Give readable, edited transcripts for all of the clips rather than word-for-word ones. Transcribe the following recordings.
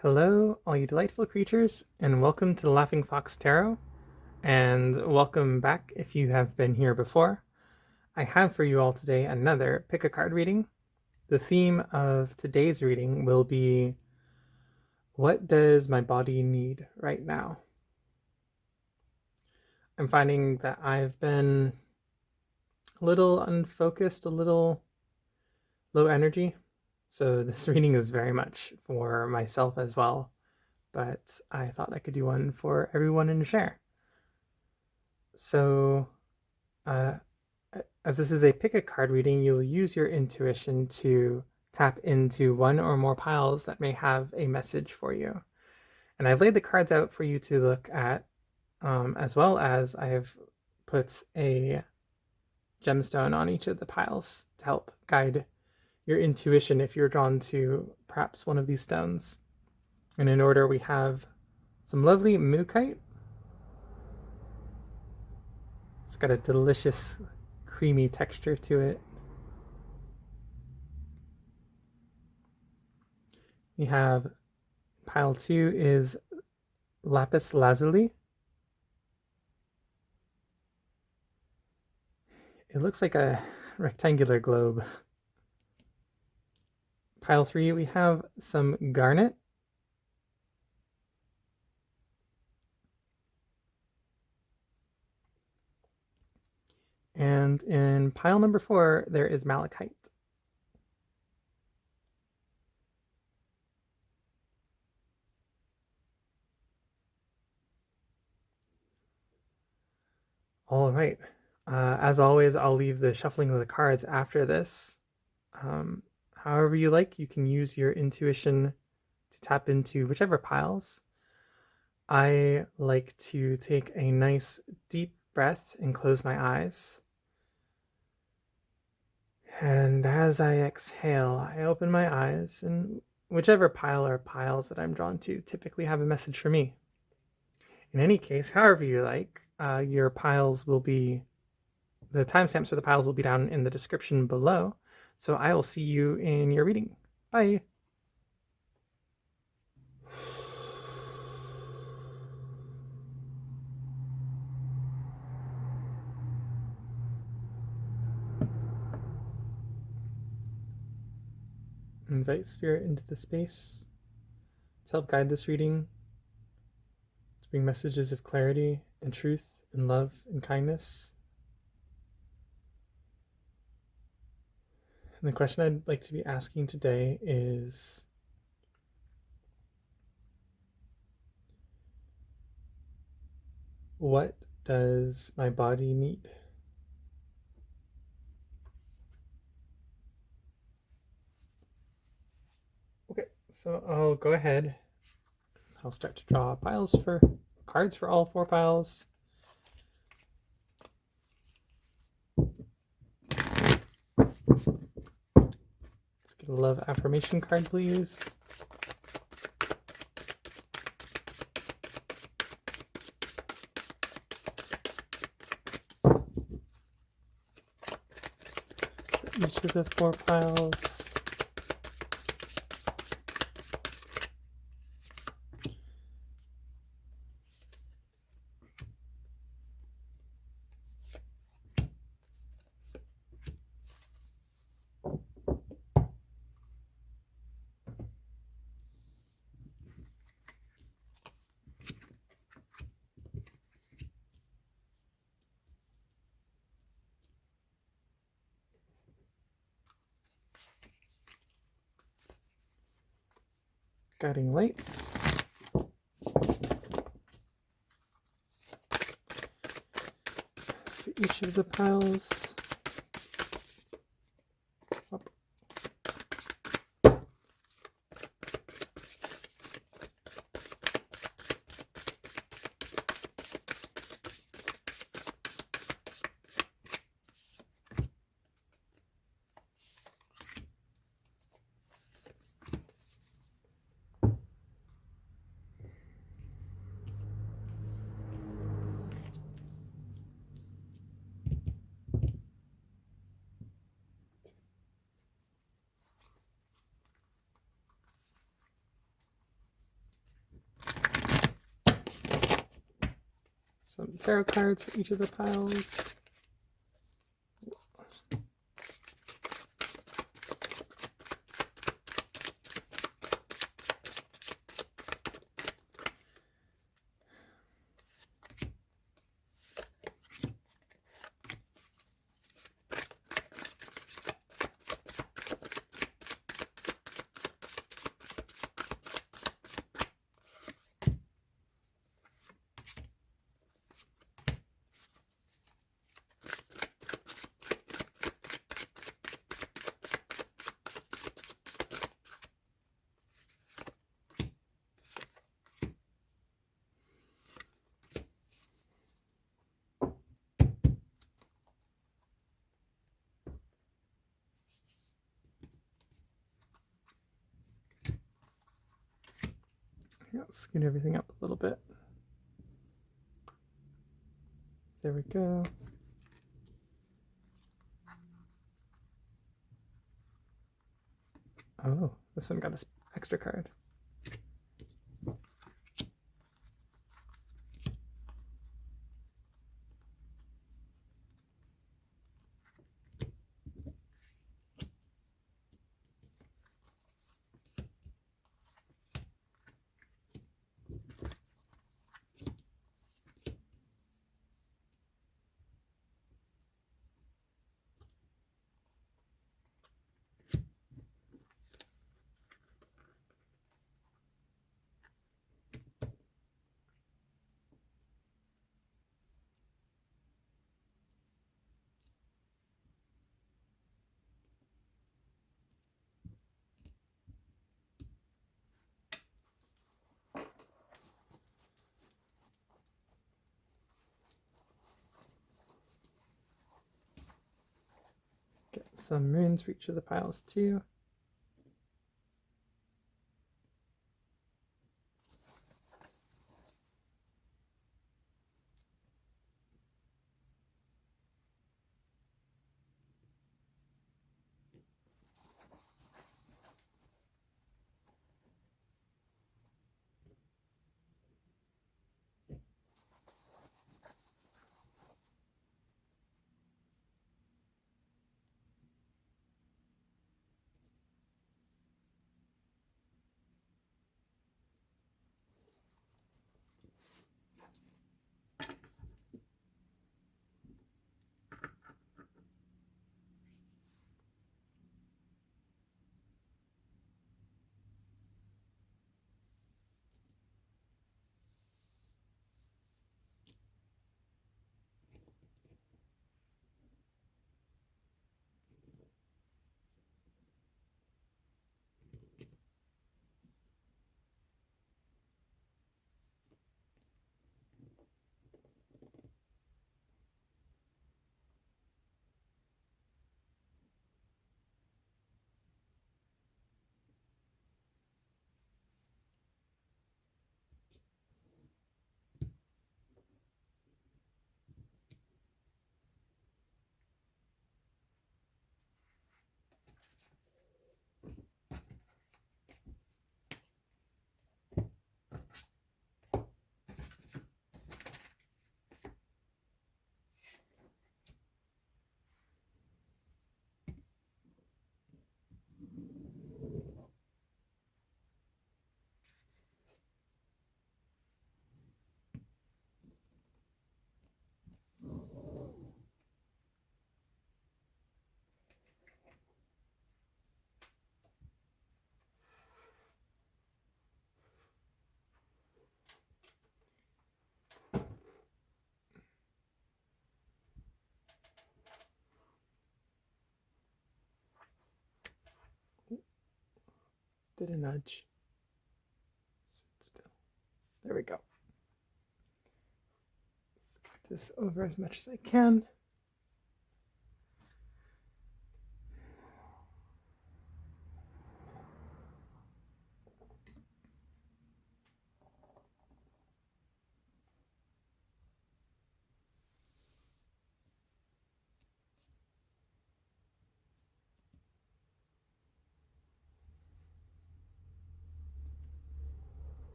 Hello, all you delightful creatures, and welcome to the Laughing Fox Tarot, and welcome back if you have been here before. I have for you all today another pick a card reading. The theme of today's reading will be, what does my body need right now? I'm finding that I've been a little unfocused, a little low energy, so this reading is very much for myself as well, but I thought I could do one for everyone in share. So, uh, as this is a pick a card reading, you'll use your intuition to tap into one or more piles that may have a message for you. And I've laid the cards out for you to look at, as well as I have put a gemstone on each of the piles to help guide your intuition if you're drawn to perhaps one of these stones. And in order, we have some lovely Mookaite. It's got a delicious, creamy texture to it. We have pile 2 is Lapis Lazuli. It looks like a rectangular globe. Pile 3, we have some Garnet. And in pile number 4, there is Malachite. All right. As always, I'll leave the shuffling of the cards after this. However you like, you can use your intuition to tap into whichever piles. I like to take a nice deep breath and close my eyes. And as I exhale, I open my eyes, and whichever pile or piles that I'm drawn to typically have a message for me. In any case, however you like, your piles will be, the timestamps for the piles will be down in the description below. So I will see you in your reading. Bye. Invite spirit into the space to help guide this reading, to bring messages of clarity and truth and love and kindness. And the question I'd like to be asking today is, what does my body need? Okay, so I'll go ahead. I'll start to draw piles for cards for all 4 piles. Let's get a love affirmation card, please. For each of the 4 piles. Guiding lights. For each of the piles. Up. some tarot cards for each of the piles. Yeah, scoot everything up a little bit. There we go. Oh, this one got an extra card. Get some runes for each of the piles too. Did a nudge. Sit still. There we go. Scoot this over as much as I can.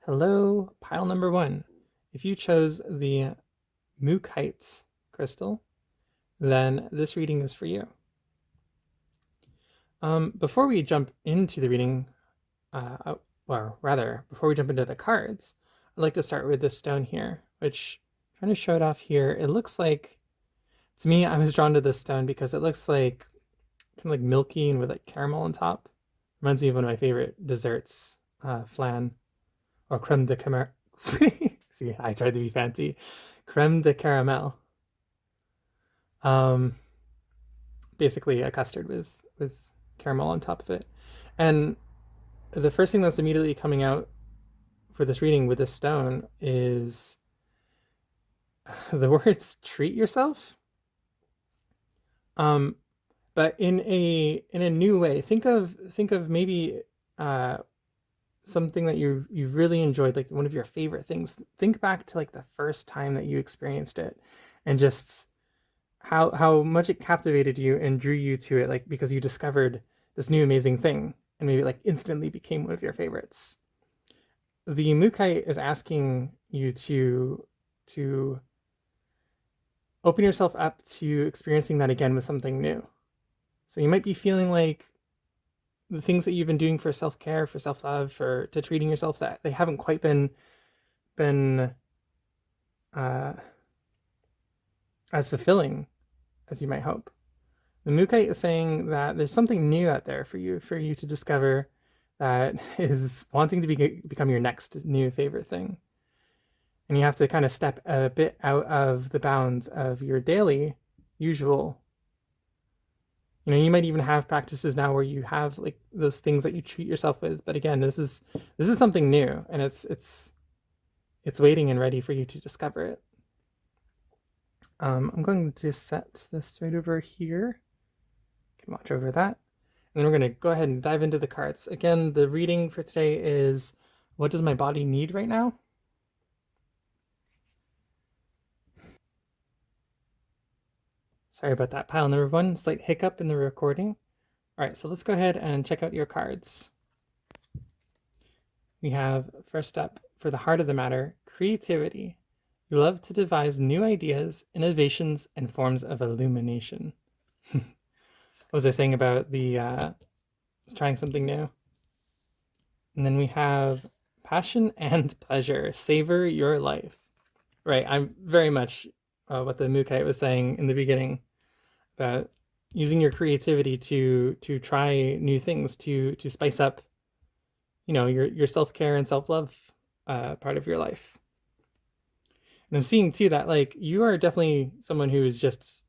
Hello, pile number 1. If you chose the Mookaite crystal, then this reading is for you. Before we jump into the reading, or rather, before we jump into the cards, I'd like to start with this stone here, which I'm trying to show it off here. It looks like, to me, I was drawn to this stone because it looks like kind of like milky and with like caramel on top. Reminds me of one of my favorite desserts, flan or creme de caramel. See, I tried to be fancy. Creme de caramel. Um, Basically a custard with caramel on top of it. And the first thing that's immediately coming out for this reading with this stone is the words "treat yourself." Um, but in a new way. Think of maybe something that you've really enjoyed, like one of your favorite things. Think back to like the first time that you experienced it, and just how much it captivated you and drew you to it, like because you discovered this new amazing thing and maybe like instantly became one of your favorites. The Mookaite is asking you to open yourself up to experiencing that again with something new. So you might be feeling like the things that you've been doing for self-care, for self-love, for to treating yourself, that they haven't quite been as fulfilling as you might hope. The Mookaite is saying that there's something new out there for you to discover that is wanting to become your next new favorite thing. And you have to kind of step a bit out of the bounds of your daily usual. You might even have practices now where you have like those things that you treat yourself with. But again, this is something new, and it's waiting and ready for you to discover it. I'm going to set this right over here. You can watch over that. And then we're going to go ahead and dive into the cards. Again, the reading for today is, what does my body need right now? Sorry about that, pile number 1, slight hiccup in the recording. All right, so let's go ahead and check out your cards. We have, first up, for the heart of the matter, creativity. You love to devise new ideas, innovations, and forms of illumination. What was I saying about the trying something new? And then we have passion and pleasure. Savor your life. Right, I'm very much what the Mookaite was saying in the beginning about using your creativity to try new things, to spice up, your self-care and self-love part of your life. And I'm seeing too that like you are definitely someone who is just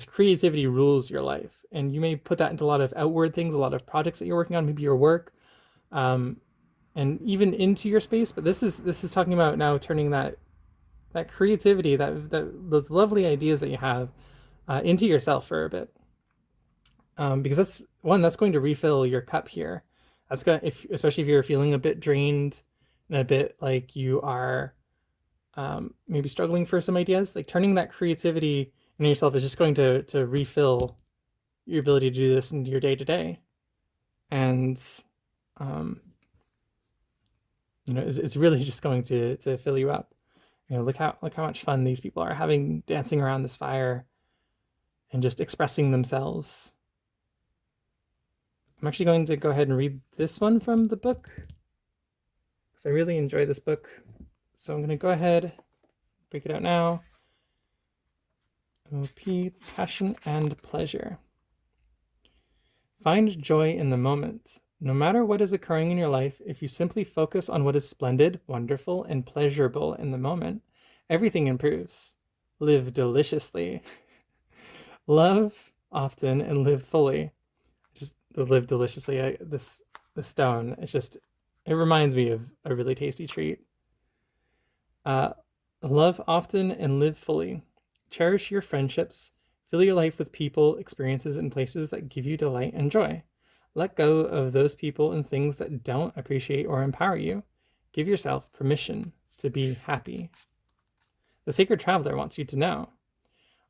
creativity rules your life, and you may put that into a lot of outward things, a lot of projects that you're working on, maybe your work, and even into your space. But this is talking about now turning that creativity, that those lovely ideas that you have, into yourself for a bit, because that's going to refill your cup here. That's going, especially if you're feeling a bit drained and a bit like you are maybe struggling for some ideas, like turning that creativity in yourself is just going to refill your ability to do this into your day to day, and it's really just going to fill you up. Look how much fun these people are having dancing around this fire and just expressing themselves. I'm actually going to go ahead and read this one from the book because I really enjoy this book. So I'm going to go ahead, break it out now. OP, passion and pleasure. Find joy in the moment. No matter what is occurring in your life, if you simply focus on what is splendid, wonderful, and pleasurable in the moment, everything improves. Live deliciously. Love often and live fully. Just live deliciously. This stone, it reminds me of a really tasty treat. Love often and live fully. Cherish your friendships. Fill your life with people, experiences, and places that give you delight and joy. Let go of those people and things that don't appreciate or empower you. Give yourself permission to be happy. The Sacred Traveler wants you to know.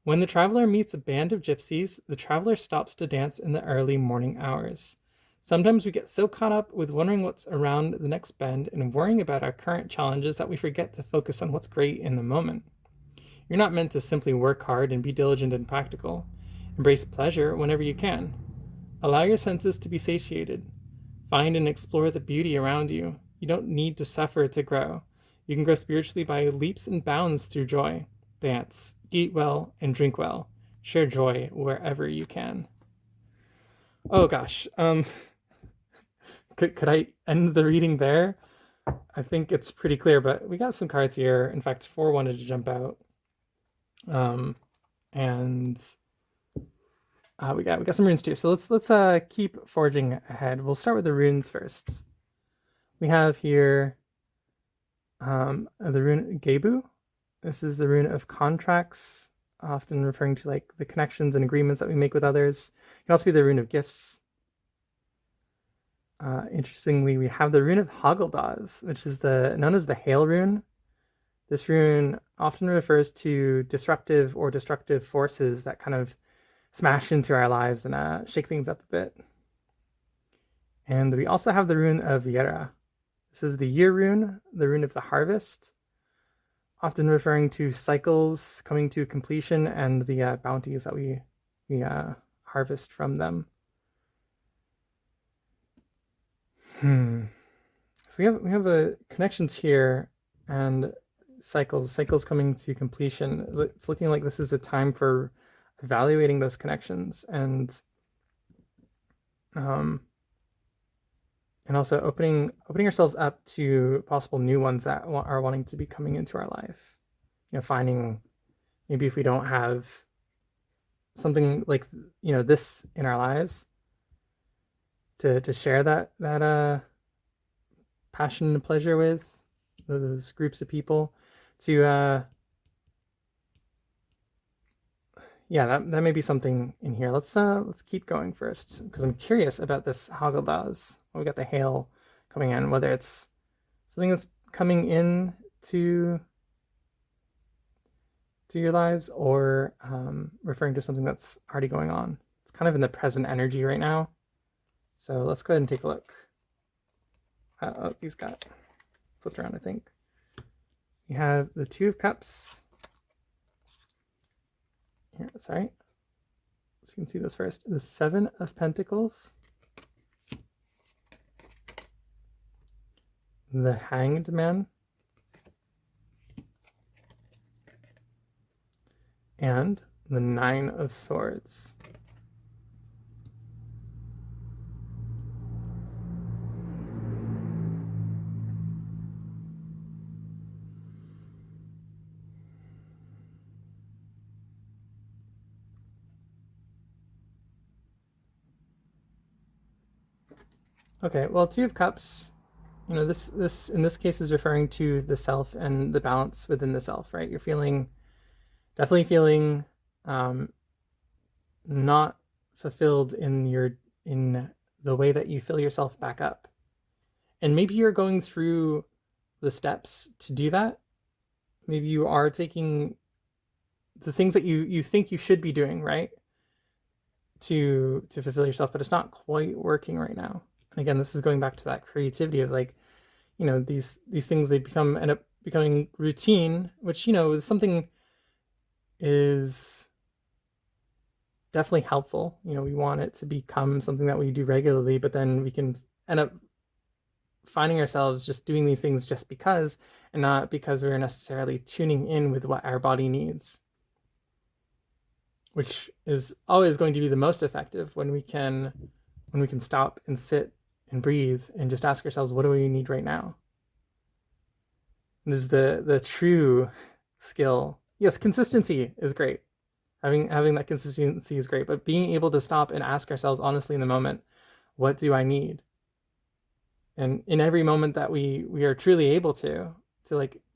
When the traveler meets a band of gypsies, the traveler stops to dance in the early morning hours. Sometimes we get so caught up with wondering what's around the next bend and worrying about our current challenges that we forget to focus on what's great in the moment. You're not meant to simply work hard and be diligent and practical. Embrace pleasure whenever you can. Allow your senses to be satiated. Find and explore the beauty around you. You don't need to suffer to grow. You can grow spiritually by leaps and bounds through joy. Dance, eat well, and drink well. Share joy wherever you can. Oh gosh. Could I end the reading there? I think it's pretty clear, but we got some cards here. In fact, 4 wanted to jump out. And we got some runes too. So let's keep forging ahead. We'll start with the runes first. We have here the rune Gebu. This is the rune of contracts, often referring to like the connections and agreements that we make with others. It can also be the rune of gifts. Interestingly, we have the rune of Hagildaz, which is known as the Hail rune. This rune often refers to disruptive or destructive forces that kind of smash into our lives and shake things up a bit. And we also have the rune of Yera. This is the year rune, the rune of the harvest, often referring to cycles coming to completion and the bounties that we harvest from them. So we have connections here and cycles coming to completion. It's looking like this is a time for evaluating those connections and also opening ourselves up to possible new ones that are wanting to be coming into our life. Finding maybe if we don't have something like this in our lives to share that passion and pleasure with those groups of people, to that may be something in here. Let's keep going first, because I'm curious about this Hagildaz. We got the hail coming in, whether it's something that's coming in to your lives or referring to something that's already going on. It's kind of in the present energy right now. So let's go ahead and take a look. These got flipped around, I think. We have the 2 of Cups. Here, sorry. So you can see this first. The 7 of Pentacles. The Hanged Man. And the 9 of Swords. Okay, well, 2 of Cups, this in this case is referring to the self and the balance within the self, right? You're definitely feeling not fulfilled in the way that you fill yourself back up. And maybe you're going through the steps to do that. Maybe you are taking the things that you think you should be doing, right? To fulfill yourself, but it's not quite working right now. And again, this is going back to that creativity of these things, they end up becoming routine, which, is something is definitely helpful. We want it to become something that we do regularly, but then we can end up finding ourselves just doing these things just because, and not because we're necessarily tuning in with what our body needs, which is always going to be the most effective when we can stop and sit and breathe and just ask ourselves, what do we need right now? This is the true skill. Yes, consistency is great. Having that consistency is great, but being able to stop and ask ourselves honestly in the moment, what do I need? And in every moment that we are truly able to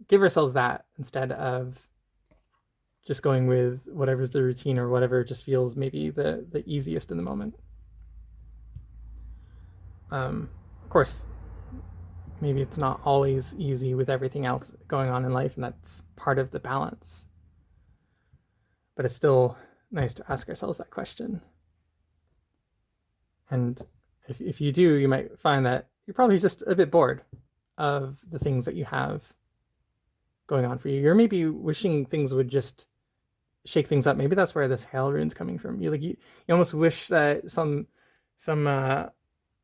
give ourselves that, instead of just going with whatever's the routine or whatever just feels maybe the easiest in the moment. Of course, maybe it's not always easy with everything else going on in life, and that's part of the balance. But it's still nice to ask ourselves that question. And If you do, you might find that you're probably just a bit bored of the things that you have going on for you. You're maybe wishing things would just shake things up. Maybe that's where this hail rune's coming from. You almost wish that some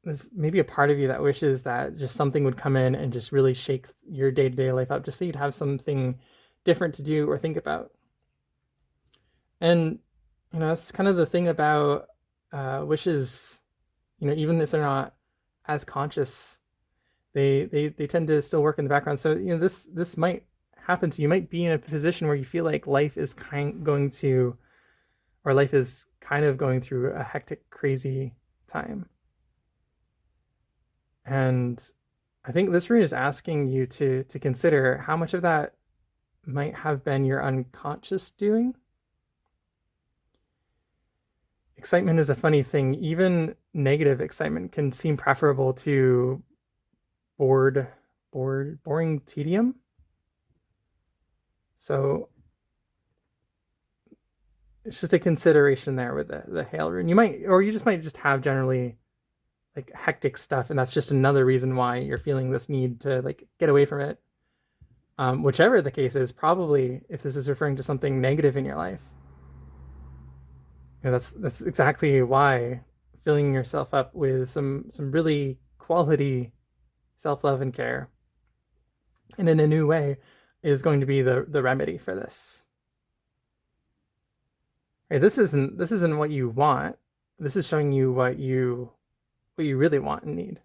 there's maybe a part of you that wishes that just something would come in and just really shake your day-to-day life up, just so you'd have something different to do or think about. And that's kind of the thing about wishes. Even if they're not as conscious, they tend to still work in the background. So this might happen to you. You might be in a position where you feel like life is kind of going through a hectic, crazy time. And I think this rune is asking you to consider how much of that might have been your unconscious doing. Excitement is a funny thing. Even negative excitement can seem preferable to boring tedium. So it's just a consideration there with the hail rune. You just might have generally like hectic stuff, and that's just another reason why you're feeling this need to like get away from it. Whichever the case is, probably if this is referring to something negative in your life, that's exactly why filling yourself up with some really quality self-love and care, and in a new way, is going to be the remedy for this. Right, this isn't what you want. This is showing you what you really want and need.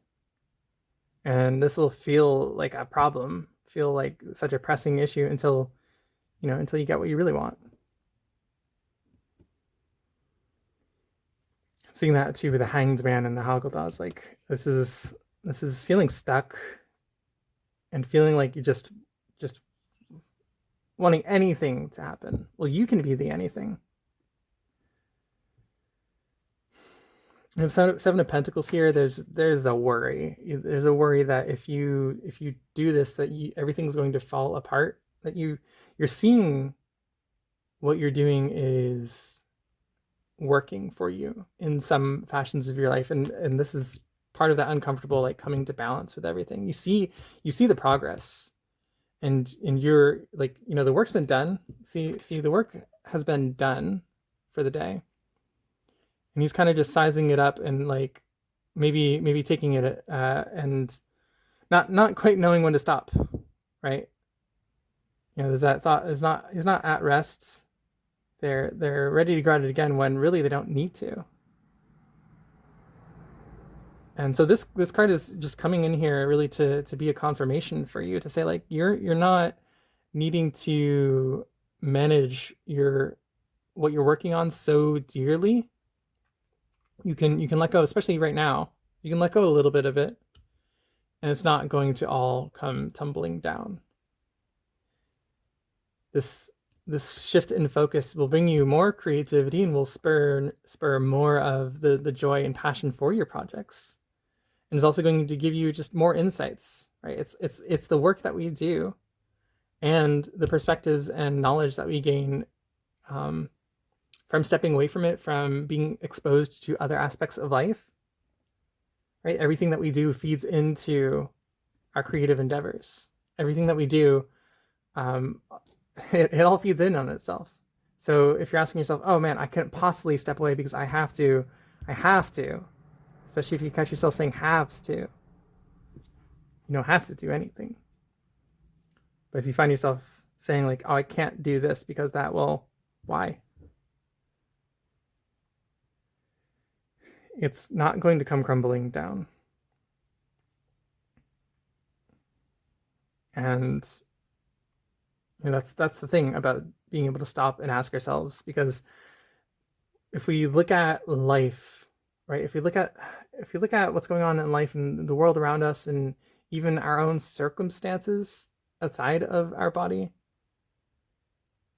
And this will feel like a problem, feel like such a pressing issue until you get what you really want. I'm seeing that too with the Hanged Man and the Haggldaws. Like this is feeling stuck and feeling like you just wanting anything to happen. Well, you can be the anything. We have Seven of Pentacles here. There's a worry. There's a worry that if you do this, that everything's going to fall apart. That you're seeing what you're doing is working for you in some fashions of your life, and this is part of that uncomfortable like coming to balance with everything. You see the progress, and you're like the work's been done. See the work has been done for the day. And he's kind of just sizing it up and like maybe taking it and not quite knowing when to stop, right? There's that thought. He's not at rest. They're ready to go at it again when really they don't need to. And so this card is just coming in here really to be a confirmation for you, to say like you're not needing to manage what you're working on so dearly. You can let go, especially right now. You can let go a little bit of it, and it's not going to all come tumbling down. This shift in focus will bring you more creativity and will spur more of the joy and passion for your projects. And it's also going to give you just more insights, right? It's the work that we do and the perspectives and knowledge that we gain from stepping away from it, from being exposed to other aspects of life, right? Everything that we do feeds into our creative endeavors. Everything that we do, it all feeds in on itself. So if you're asking yourself, oh man, I couldn't possibly step away because I have to, especially if you catch yourself saying haves to, you don't have to do anything. But if you find yourself saying like, oh, I can't do this because that, well, why? It's not going to come crumbling down. And that's the thing about being able to stop and ask ourselves, because if we look at life, right? If we look at what's going on in life and the world around us, and even our own circumstances outside of our body,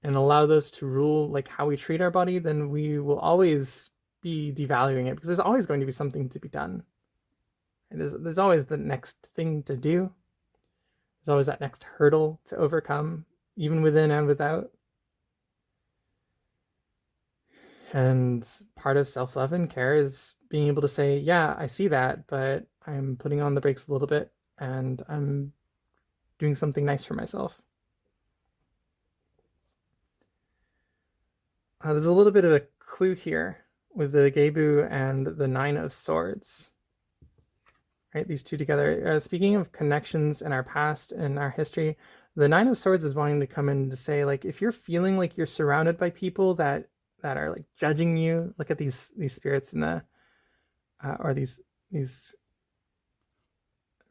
and allow those to rule like how we treat our body, then we will always be devaluing it, because there's always going to be something to be done. And there's always the next thing to do. There's always that next hurdle to overcome, even within and without. And part of self-love and care is being able to say, yeah, I see that, but I'm putting on the brakes a little bit and I'm doing something nice for myself. There's a little bit of a clue here with the Gebu and the Nine of Swords. Right, these two together. Speaking of connections in our past and our history, the Nine of Swords is wanting to come in to say, like, if you're feeling like you're surrounded by people that are like judging you, look at these spirits in the or these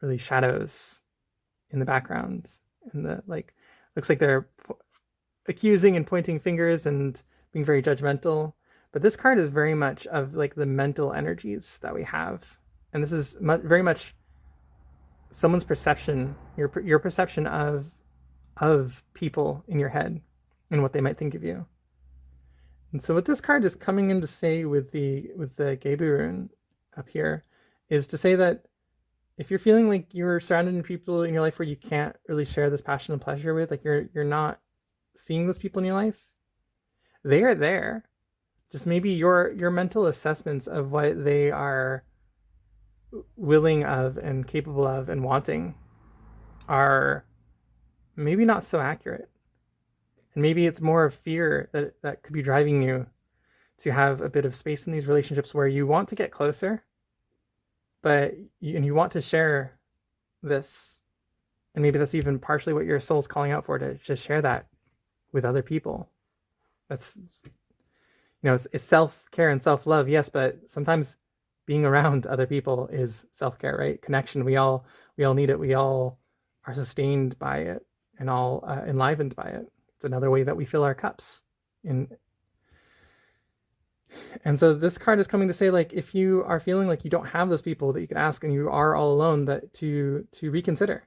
really shadows in the background, and the like, looks like they're accusing and pointing fingers and being very judgmental. But this card is very much of like the mental energies that we have, and this is very much someone's perception, your perception of people in your head and what they might think of you. And so what this card is coming in to say with the Gebu rune up here is to say that if you're feeling like you're surrounded in people in your life where you can't really share this passion and pleasure with, like you're not seeing those people in your life, they are there. Just maybe your mental assessments of what they are willing of and capable of and wanting are maybe not so accurate. And maybe it's more of fear that could be driving you to have a bit of space in these relationships where you want to get closer, but you want to share this. And maybe that's even partially what your soul's calling out for, to just share that with other people. That's, it's self-care and self-love, yes, but sometimes being around other people is self-care, right? Connection, we all need it. We all are sustained by it and all enlivened by it. It's another way that we fill our cups. And so this card is coming to say, like, if you are feeling like you don't have those people that you can ask and you are all alone, that to reconsider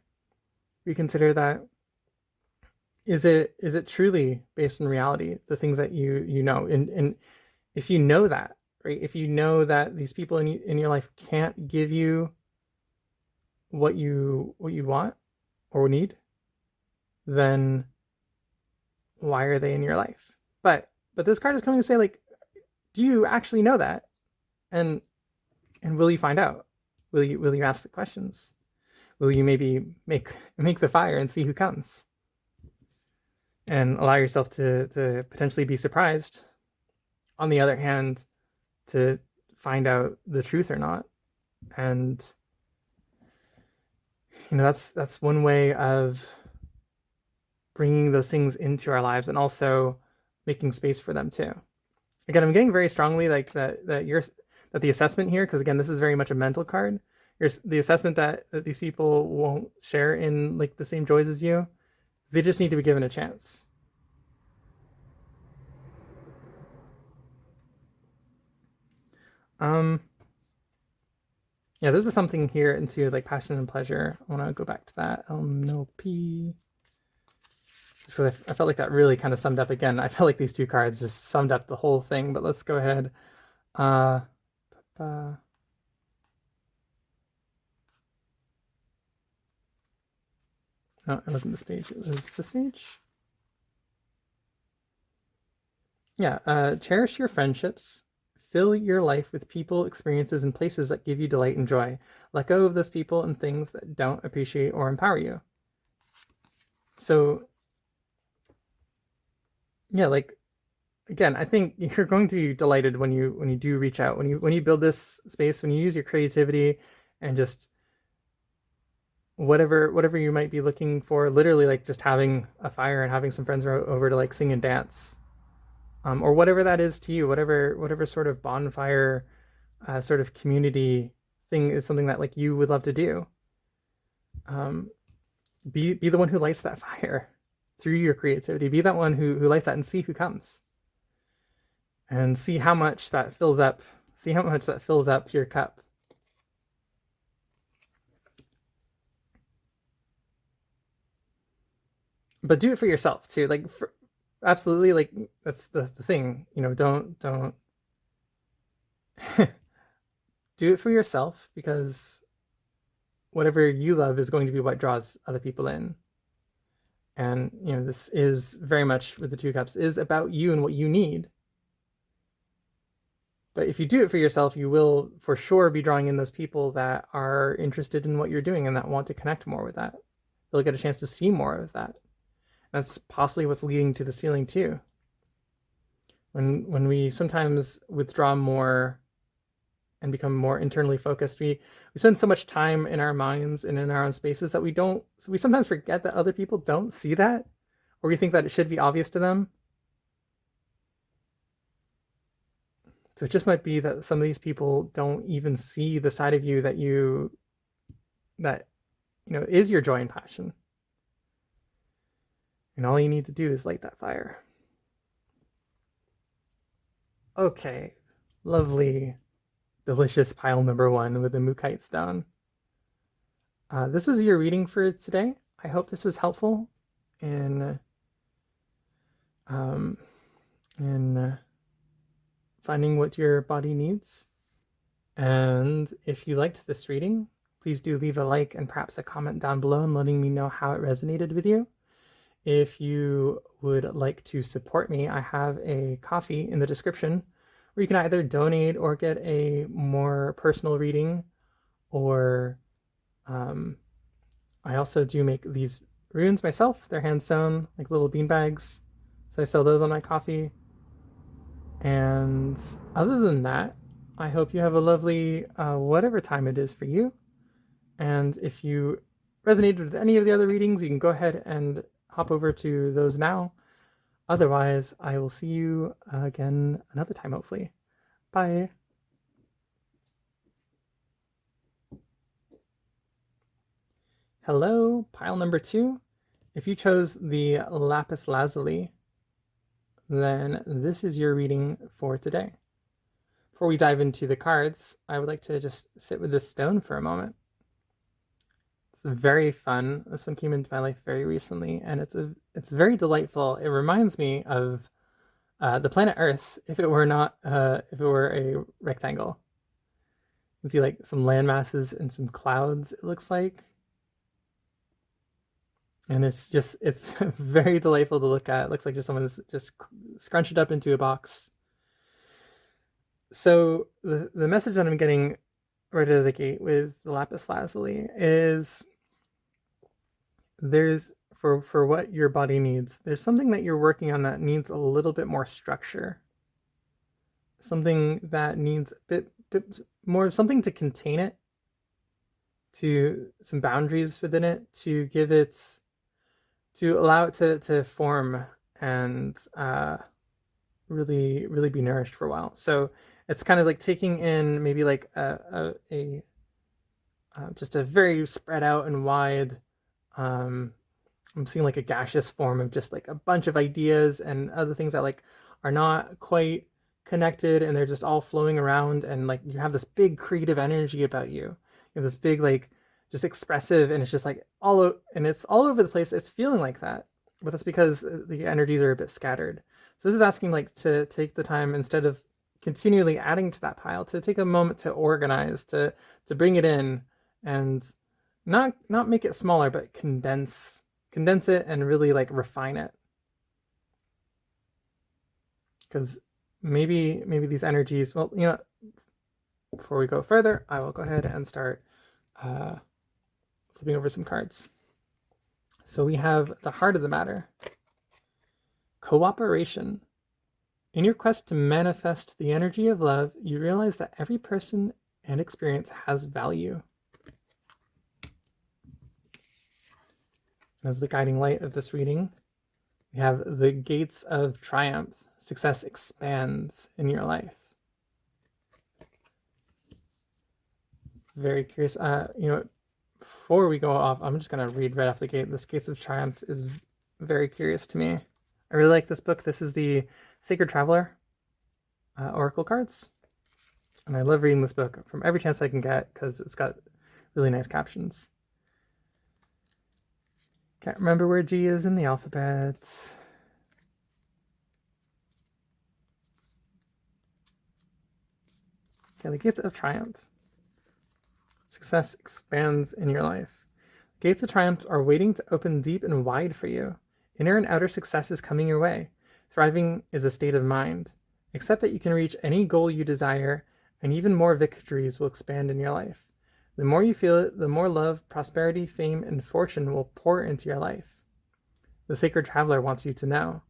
that, is it truly based in reality, the things that you know, and if you know that, right, if you know that these people in your life can't give you what you want or need, then why are they in your life? But this card is coming to say, like, do you actually know that? And will you find out? Will you ask the questions? Will you maybe make the fire and see who comes? And allow yourself to potentially be surprised. On the other hand, to find out the truth or not. And that's one way of bringing those things into our lives and also making space for them too. Again, I'm getting very strongly like that the assessment here, because again, this is very much a mental card. There's the assessment that these people won't share in like the same joys as you. They just need to be given a chance. Yeah, there's something here into like passion and pleasure. I want to go back to that. No P. Just because I felt like that really kind of summed up again. I felt like these two cards just summed up the whole thing, but let's go ahead. No, it wasn't this page. It was this page. Yeah, cherish your friendships. Fill your life with people, experiences, and places that give you delight and joy. Let go of those people and things that don't appreciate or empower you. So, yeah, like, again, I think you're going to be delighted when you do reach out, when you build this space, when you use your creativity and just whatever you might be looking for, literally like just having a fire and having some friends over to like sing and dance, or whatever that is to you, whatever sort of bonfire, sort of community thing is something that like you would love to do. Be the one who lights that fire through your creativity. Be that one who lights that and see who comes. And see how much that fills up. See how much that fills up your cup. But do it for yourself too. Like, absolutely, like that's the thing. Don't do it for yourself, because whatever you love is going to be what draws other people in. And this is very much with the two cups is about you and what you need. But if you do it for yourself, you will for sure be drawing in those people that are interested in what you're doing and that want to connect more with that. They'll get a chance to see more of that. That's possibly what's leading to this feeling too. When we sometimes withdraw more and become more internally focused, we spend so much time in our minds and in our own spaces that we sometimes forget that other people don't see that, or we think that it should be obvious to them. So it just might be that some of these people don't even see the side of you that is your joy and passion. And all you need to do is light that fire. Okay, lovely, delicious pile number 1 with the Mookaite stone. This was your reading for today. I hope this was helpful in finding what your body needs. And if you liked this reading, please do leave a like and perhaps a comment down below and letting me know how it resonated with you. If you would like to support me, I have a Ko-fi in the description where you can either donate or get a more personal reading, or I also do make these runes myself. They're hand sewn, like little bean bags. So I sell those on my Ko-fi. And other than that, I hope you have a lovely whatever time it is for you. And if you resonated with any of the other readings, you can go ahead and hop over to those now. Otherwise, I will see you again another time, hopefully. Bye. Hello, pile number 2. If you chose the Lapis Lazuli, then this is your reading for today. Before we dive into the cards, I would like to just sit with this stone for a moment. It's very fun. This one came into my life very recently, and it's very delightful. It reminds me of the planet Earth if it were a rectangle. You can see like some land masses and some clouds, it looks like. And it's very delightful to look at. It looks like someone has just scrunched it up into a box. So the message that I'm getting right out of the gate with the Lapis Lazuli is there's for what your body needs, there's something that you're working on that needs a little bit more structure. Something that needs a bit more, something to contain it, to some boundaries within it, to allow it to form and really be nourished for a while. So it's kind of like taking in maybe like just a very spread out and wide, I'm seeing like a gaseous form of just like a bunch of ideas and other things that like are not quite connected, and they're just all flowing around, and like you have this big creative energy about you. You have this big like just expressive, and it's just like it's all over the place. It's feeling like that, but that's because the energies are a bit scattered. So this is asking like to take the time, instead of continually adding to that pile, to take a moment to organize, to bring it in, and not make it smaller, but condense it and really like refine it. Because maybe these energies, well, before we go further, I will go ahead and start flipping over some cards. So we have the heart of the matter. Cooperation. In your quest to manifest the energy of love, you realize that every person and experience has value. As the guiding light of this reading, we have the gates of triumph. Success expands in your life. Very curious. Before we go off, I'm just going to read right off the gate. This Gates of Triumph is very curious to me. I really like this book. This is the Sacred Traveler Oracle cards. And I love reading this book from every chance I can get because it's got really nice captions. Can't remember where G is in the alphabet. Okay, the Gates of Triumph. Success expands in your life. Gates of Triumph are waiting to open deep and wide for you. Inner and outer success is coming your way. Thriving is a state of mind. Accept that you can reach any goal you desire, and even more victories will expand in your life. The more you feel it, the more love, prosperity, fame, and fortune will pour into your life. The Sacred Traveler wants you to know.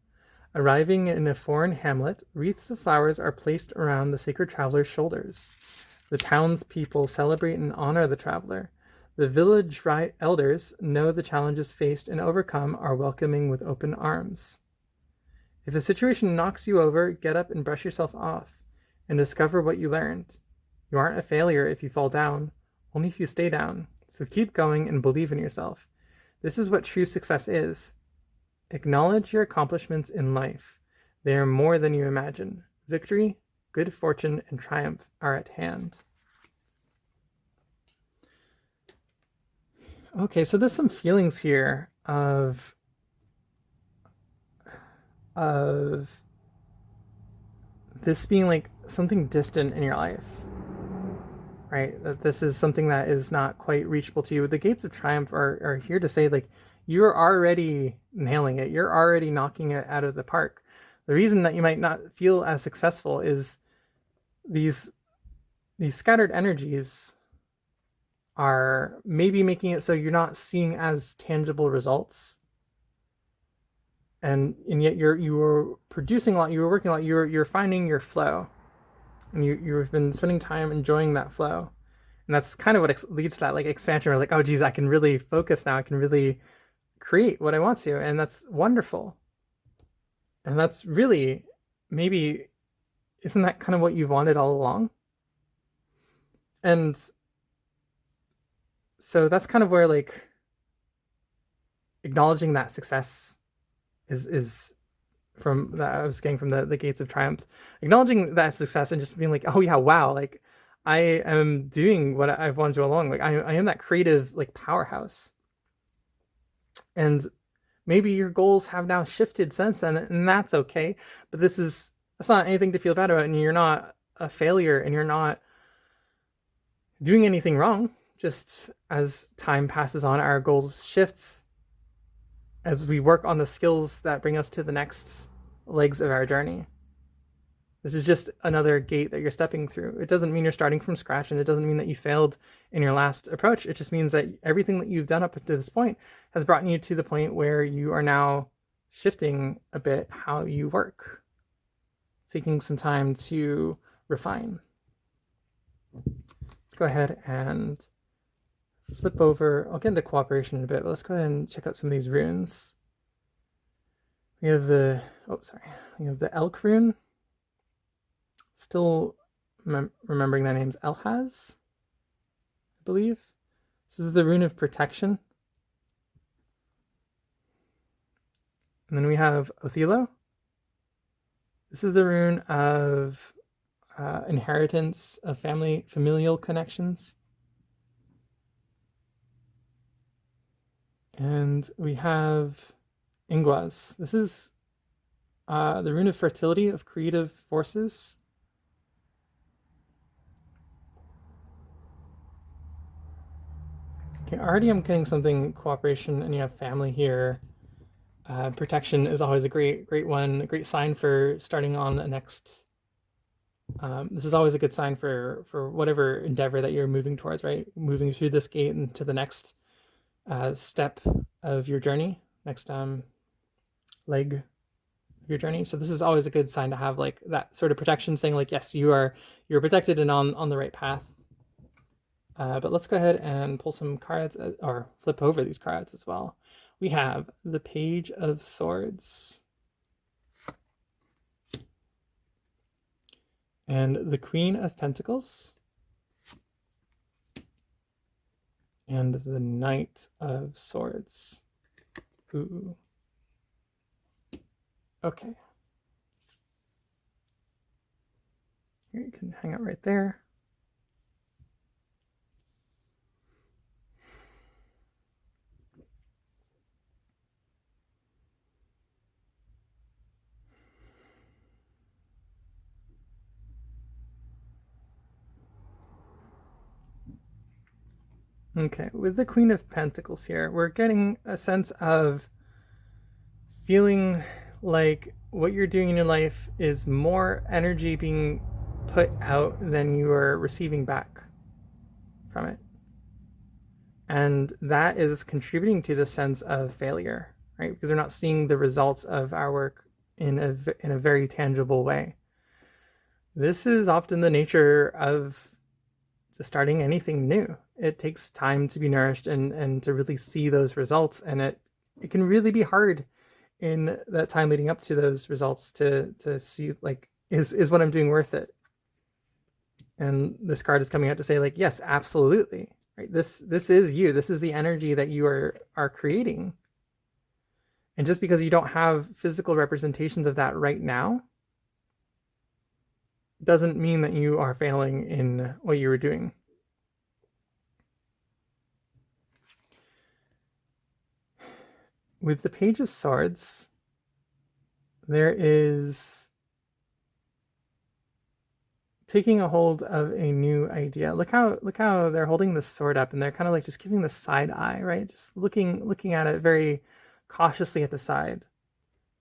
Arriving in a foreign hamlet, wreaths of flowers are placed around the Sacred Traveler's shoulders. The townspeople celebrate and honor the traveler. The village elders know the challenges faced and overcome are welcoming with open arms. If a situation knocks you over, get up and brush yourself off and discover what you learned. You aren't a failure if you fall down, only if you stay down. So keep going and believe in yourself. This is what true success is. Acknowledge your accomplishments in life. They are more than you imagine. Victory, good fortune, and triumph are at hand. Okay, so there's some feelings here of this being like something distant in your life, right? That this is something that is not quite reachable to you. The gates of triumph are here to say, like, you're already nailing it. You're already knocking it out of the park. The reason that you might not feel as successful is these scattered energies are maybe making it so you're not seeing as tangible results. And yet you were producing a lot, you were working a lot, you're finding your flow. And you've been spending time enjoying that flow. And that's kind of what leads to that like expansion where like, oh geez, I can really focus now. I can really create what I want to. And that's wonderful. And that's really, maybe, isn't that kind of what you've wanted all along? And so that's kind of where like acknowledging that success is from that I was getting from the gates of triumph, acknowledging that success and just being like, oh yeah, wow, like I am doing what I've wanted to along. Like I am that creative like powerhouse. And maybe your goals have now shifted since then, and that's okay. But that's not anything to feel bad about, and you're not a failure, and you're not doing anything wrong. Just as time passes on, our goals shift as we work on the skills that bring us to the next legs of our journey. This is just another gate that you're stepping through. It doesn't mean you're starting from scratch, and it doesn't mean that you failed in your last approach. It just means that everything that you've done up to this point has brought you to the point where you are now shifting a bit how you work, taking some time to refine. Let's go ahead and flip over. I'll get into cooperation in a bit, but let's go ahead and check out some of these runes. We have the elk rune. Still remembering that name's Elhaz, I believe. This is the rune of protection. And then we have Othello. This is the rune of inheritance, of familial connections. And we have Ingwaz. This is the rune of fertility, of creative forces. Okay, already I'm getting something cooperation, and you have family here. Protection is always a great one, a great sign for starting on a next. This is always a good sign for whatever endeavor that you're moving towards, right? Moving through this gate and to the next step of your journey, next leg of your journey. So this is always a good sign to have like that sort of protection, saying like, yes, you're protected and on the right path. But let's go ahead and pull some cards, or flip over these cards as well. We have the Page of Swords and the Queen of Pentacles and the Knight of Swords. Ooh. Okay. Here, you can hang out right there. Okay, with the Queen of Pentacles here, we're getting a sense of feeling like what you're doing in your life is more energy being put out than you are receiving back from it. And that is contributing to the sense of failure, right? Because we're not seeing the results of our work in a very tangible way. This is often the nature of just starting anything new. It takes time to be nourished and to really see those results. And it can really be hard in that time leading up to those results to see, like, is what I'm doing worth it? And this card is coming out to say, like, yes, absolutely. Right? This is you. This is the energy that you are creating. And just because you don't have physical representations of that right now doesn't mean that you are failing in what you were doing. With the Page of Swords, there is taking a hold of a new idea. Look how they're holding this sword up, and they're kind of like just giving the side eye, right? Just looking at it very cautiously at the side.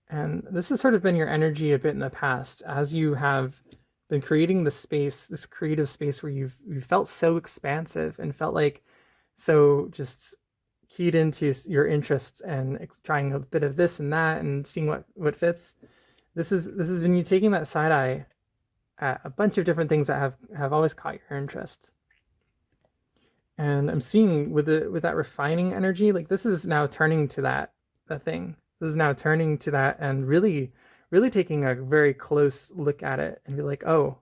And this has sort of been your energy a bit in the past, as you have been creating the space, this creative space where you've felt so expansive and felt like so just keyed into your interests and trying a bit of this and that and seeing what fits. This has been you taking that side eye at a bunch of different things that have always caught your interest. And I'm seeing with that refining energy, like this is now turning to that thing. This is now turning to that and really taking a very close look at it and be like, oh,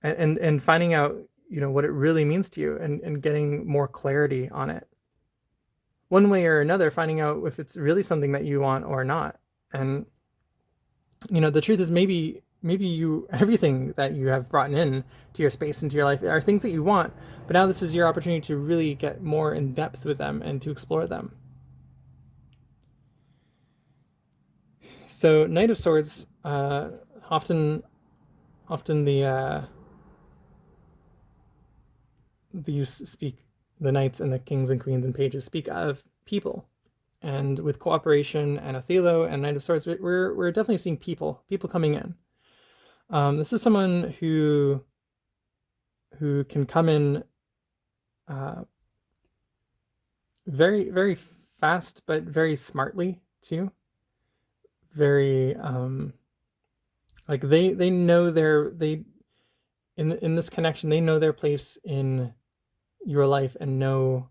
and finding out, what it really means to you and getting more clarity on it. One way or another, finding out if it's really something that you want or not. And, the truth is maybe everything that you have brought in to your space, into your life, are things that you want, but now this is your opportunity to really get more in depth with them and to explore them. So Knight of Swords, often the knights and the kings and queens and pages speak of people, and with cooperation and Othello and Knight of Swords, we're definitely seeing people coming in. This is someone who can come in very, very fast, but very smartly too. Very like they know in this connection, they know their place in your life and know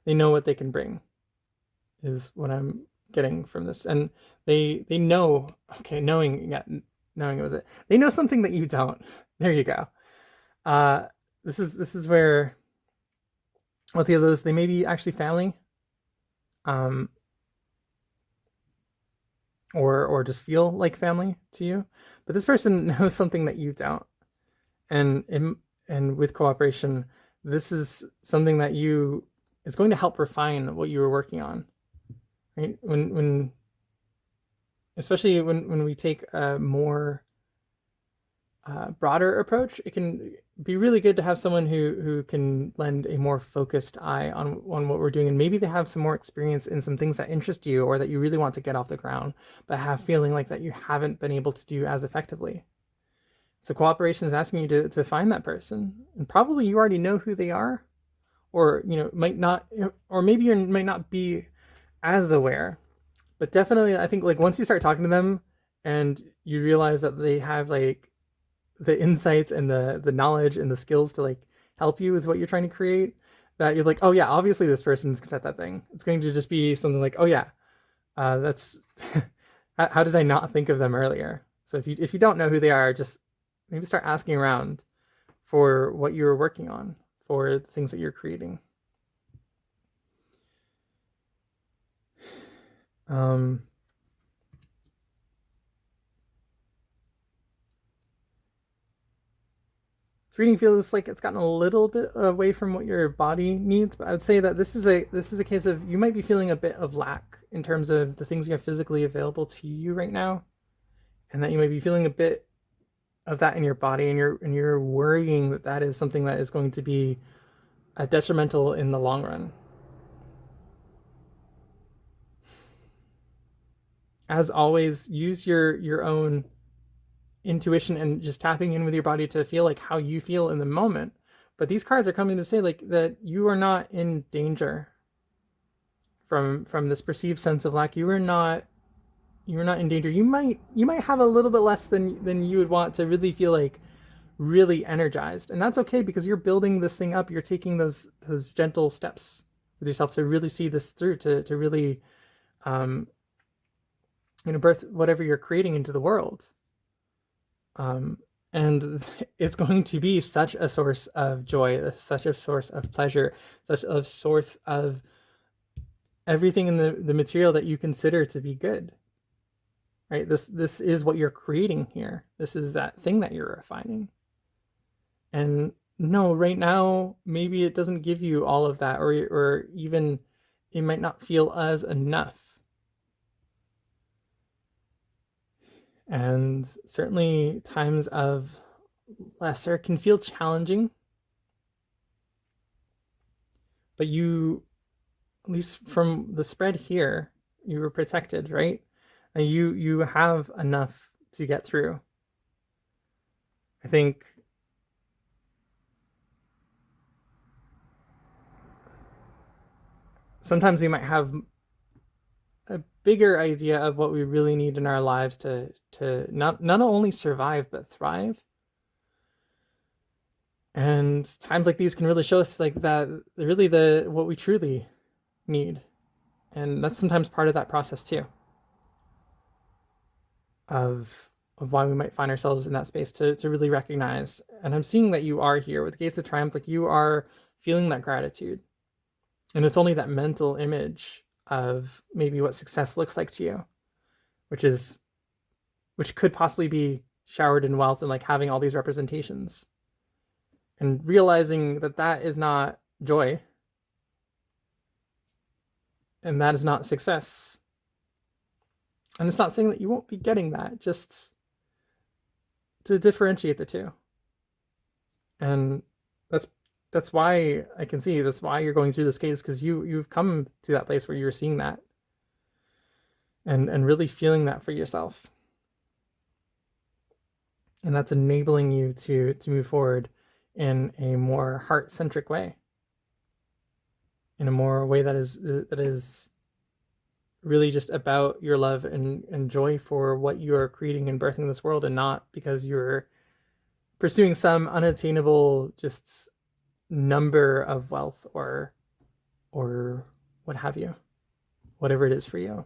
they know what they can bring, is what I'm getting from this. And they know, okay, knowing it was it. They know something that you don't. There you go. This is where with the others, they may be actually family, or just feel like family to you, but this person knows something that you don't. And with cooperation, this is something that is going to help refine what you were working on, right? When especially when we take a more broader approach, it can be really good to have someone who can lend a more focused eye on what we're doing, and maybe they have some more experience in some things that interest you or that you really want to get off the ground, but have feeling like that you haven't been able to do as effectively. So cooperation is asking you to find that person, and probably you already know who they are, or might not, or maybe you might not be as aware, but definitely I think like once you start talking to them and you realize that they have like the insights and the knowledge and the skills to like help you with what you're trying to create, that you're like, oh yeah, obviously this person's good at that thing. It's going to just be something like, oh yeah, that's how did I not think of them earlier? So if you don't know who they are, just maybe start asking around for what you're working on, for the things that you're creating. This reading feels like it's gotten a little bit away from what your body needs, but I would say that this is a case of you might be feeling a bit of lack in terms of the things you have physically available to you right now, and that you might be feeling a bit of that in your body, and you're worrying that is something that is going to be detrimental in the long run. as always, use your own intuition and just tapping in with your body to feel like how you feel in the moment. But these cards are coming to say like that you are not in danger from this perceived sense of lack. You're not in danger. You might have a little bit less than you would want to really feel like really energized, and that's okay because you're building this thing up. You're taking those gentle steps with yourself to really see this through, to really birth whatever you're creating into the world. And it's going to be such a source of joy, such a source of pleasure, such a source of everything in the material that you consider to be good. Right? This is what you're creating here. This is that thing that you're refining. And no, right now, maybe it doesn't give you all of that, or even it might not feel as enough. And certainly times of lesser can feel challenging. But you, at least from the spread here, you were protected, right? And you have enough to get through. I think sometimes we might have a bigger idea of what we really need in our lives to not only survive but thrive. And times like these can really show us like that really what we truly need. And that's sometimes part of that process too. Of why we might find ourselves in that space to really recognize. And I'm seeing that you are here with the Gates of Triumph, like you are feeling that gratitude. And it's only that mental image of maybe what success looks like to you, which could possibly be showered in wealth and like having all these representations. And realizing that is not joy. And that is not success. And it's not saying that you won't be getting that, just to differentiate the two. And that's why I can see that's why you're going through this case, because you've come to that place where you're seeing that and really feeling that for yourself. And that's enabling you to move forward in a more heart-centric way, in a more way that is really just about your love and joy for what you are creating and birthing in this world, and not because you're pursuing some unattainable just number of wealth or what have you, whatever it is for you.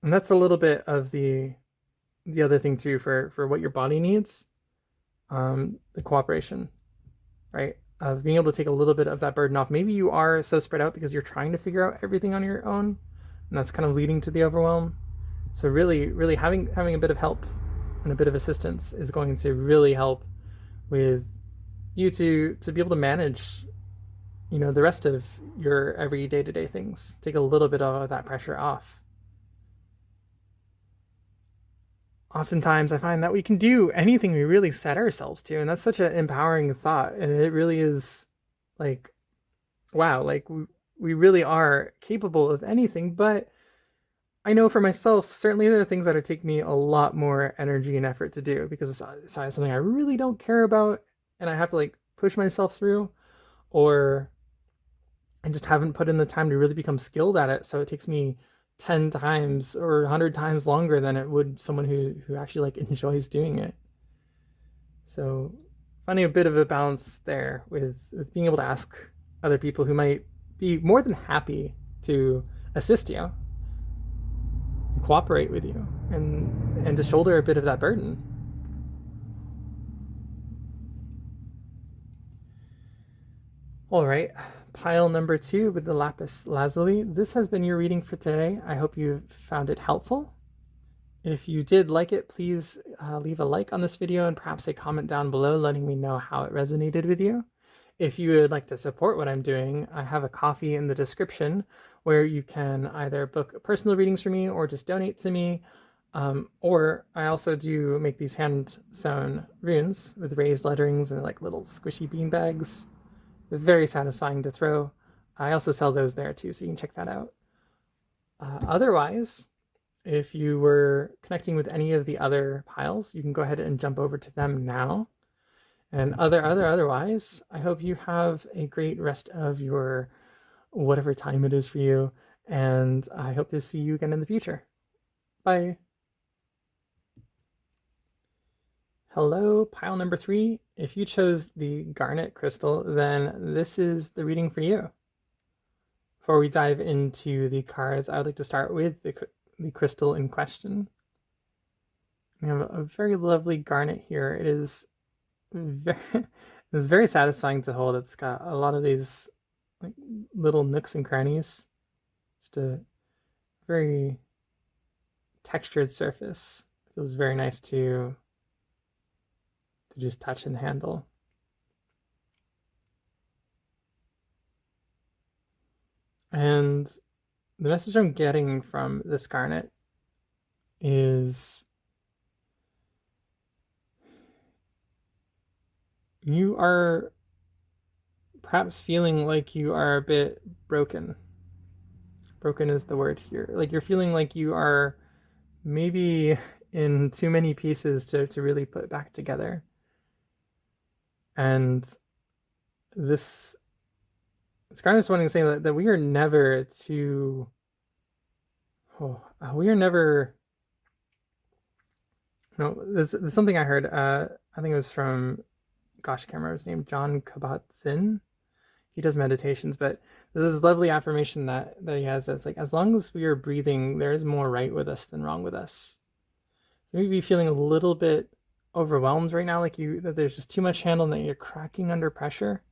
And that's a little bit of the other thing too for what your body needs, the cooperation, right? Of being able to take a little bit of that burden off. Maybe you are so spread out because you're trying to figure out everything on your own, and that's kind of leading to the overwhelm. So really having a bit of help and a bit of assistance is going to really help with you to be able to manage, the rest of your every day-to-day things. Take a little bit of that pressure off. Oftentimes I find that we can do anything we really set ourselves to, and that's such an empowering thought. And it really is like, wow, like we really are capable of anything. But I know for myself, certainly there are things that are taking me a lot more energy and effort to do because it's something I really don't care about, and I have to like push myself through, or I just haven't put in the time to really become skilled at it. So it takes me 10 times or 100 times longer than it would someone who actually like enjoys doing it. So finding a bit of a balance there with being able to ask other people who might be more than happy to assist you, and cooperate with you, and to shoulder a bit of that burden. All right, pile number 2 with the Lapis Lazuli. This has been your reading for today. I hope you found it helpful. If you did like it, please leave a like on this video and perhaps a comment down below letting me know how it resonated with you. If you would like to support what I'm doing, I have a Ko-fi in the description where you can either book personal readings for me or just donate to me. Or I also do make these hand sewn runes with raised letterings and like little squishy bean bags. They're very satisfying to throw. I also sell those there too, so you can check that out. Otherwise, if you were connecting with any of the other piles, you can go ahead and jump over to them now. And otherwise, I hope you have a great rest of your whatever time it is for you, and I hope to see you again in the future. Bye. Hello, pile number 3. If you chose the Garnet crystal, then this is the reading for you. Before we dive into the cards, I would like to start with the crystal in question. We have a very lovely garnet here. It is very satisfying to hold. It's got a lot of these like little nooks and crannies. Just a very textured surface. Feels very nice to just touch and handle. And the message I'm getting from this garnet is you are perhaps feeling like you are a bit broken. Broken is the word here. Like you're feeling like you are maybe in too many pieces to really put back together. And this garnet is wanting to say that we are never too. We are never. No, there's something I heard. I think it was from, gosh, I can't remember his name. John Kabat-Zinn. He does meditations, but there's this lovely affirmation that he has that's like, as long as we are breathing, there is more right with us than wrong with us. So maybe feeling a little bit overwhelmed right now, like that there's just too much handle and that you're cracking under pressure.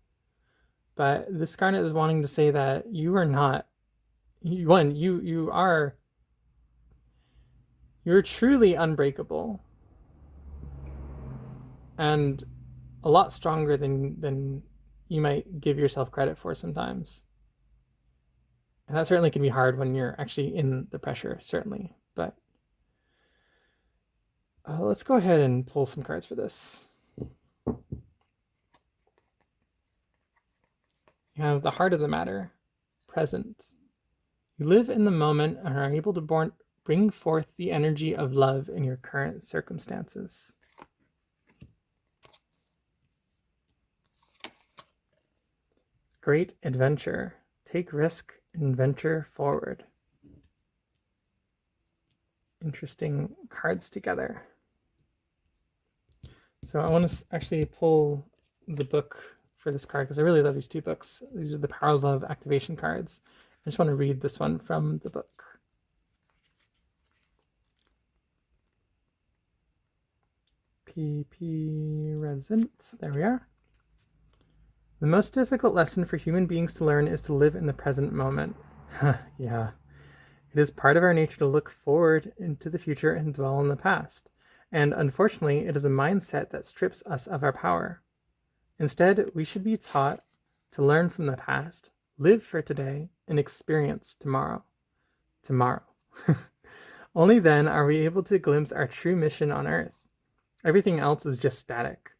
But this garnet is wanting to say that you are not. You're truly unbreakable and a lot stronger than you might give yourself credit for sometimes. And that certainly can be hard when you're actually in the pressure, certainly. But let's go ahead and pull some cards for this. You have the heart of the matter, present. You live in the moment and are able to bring forth the energy of love in your current circumstances. Great adventure. Take risk and venture forward. Interesting cards together. So I want to actually pull the book for this card because I really love these 2 books. These are the Power of Love activation cards. I just want to read this one from the book. PP Resent. There we are. The most difficult lesson for human beings to learn is to live in the present moment. Yeah. It is part of our nature to look forward into the future and dwell on the past. And unfortunately, it is a mindset that strips us of our power. Instead, we should be taught to learn from the past, live for today, and experience tomorrow. Tomorrow. Only then are we able to glimpse our true mission on Earth. Everything else is just static.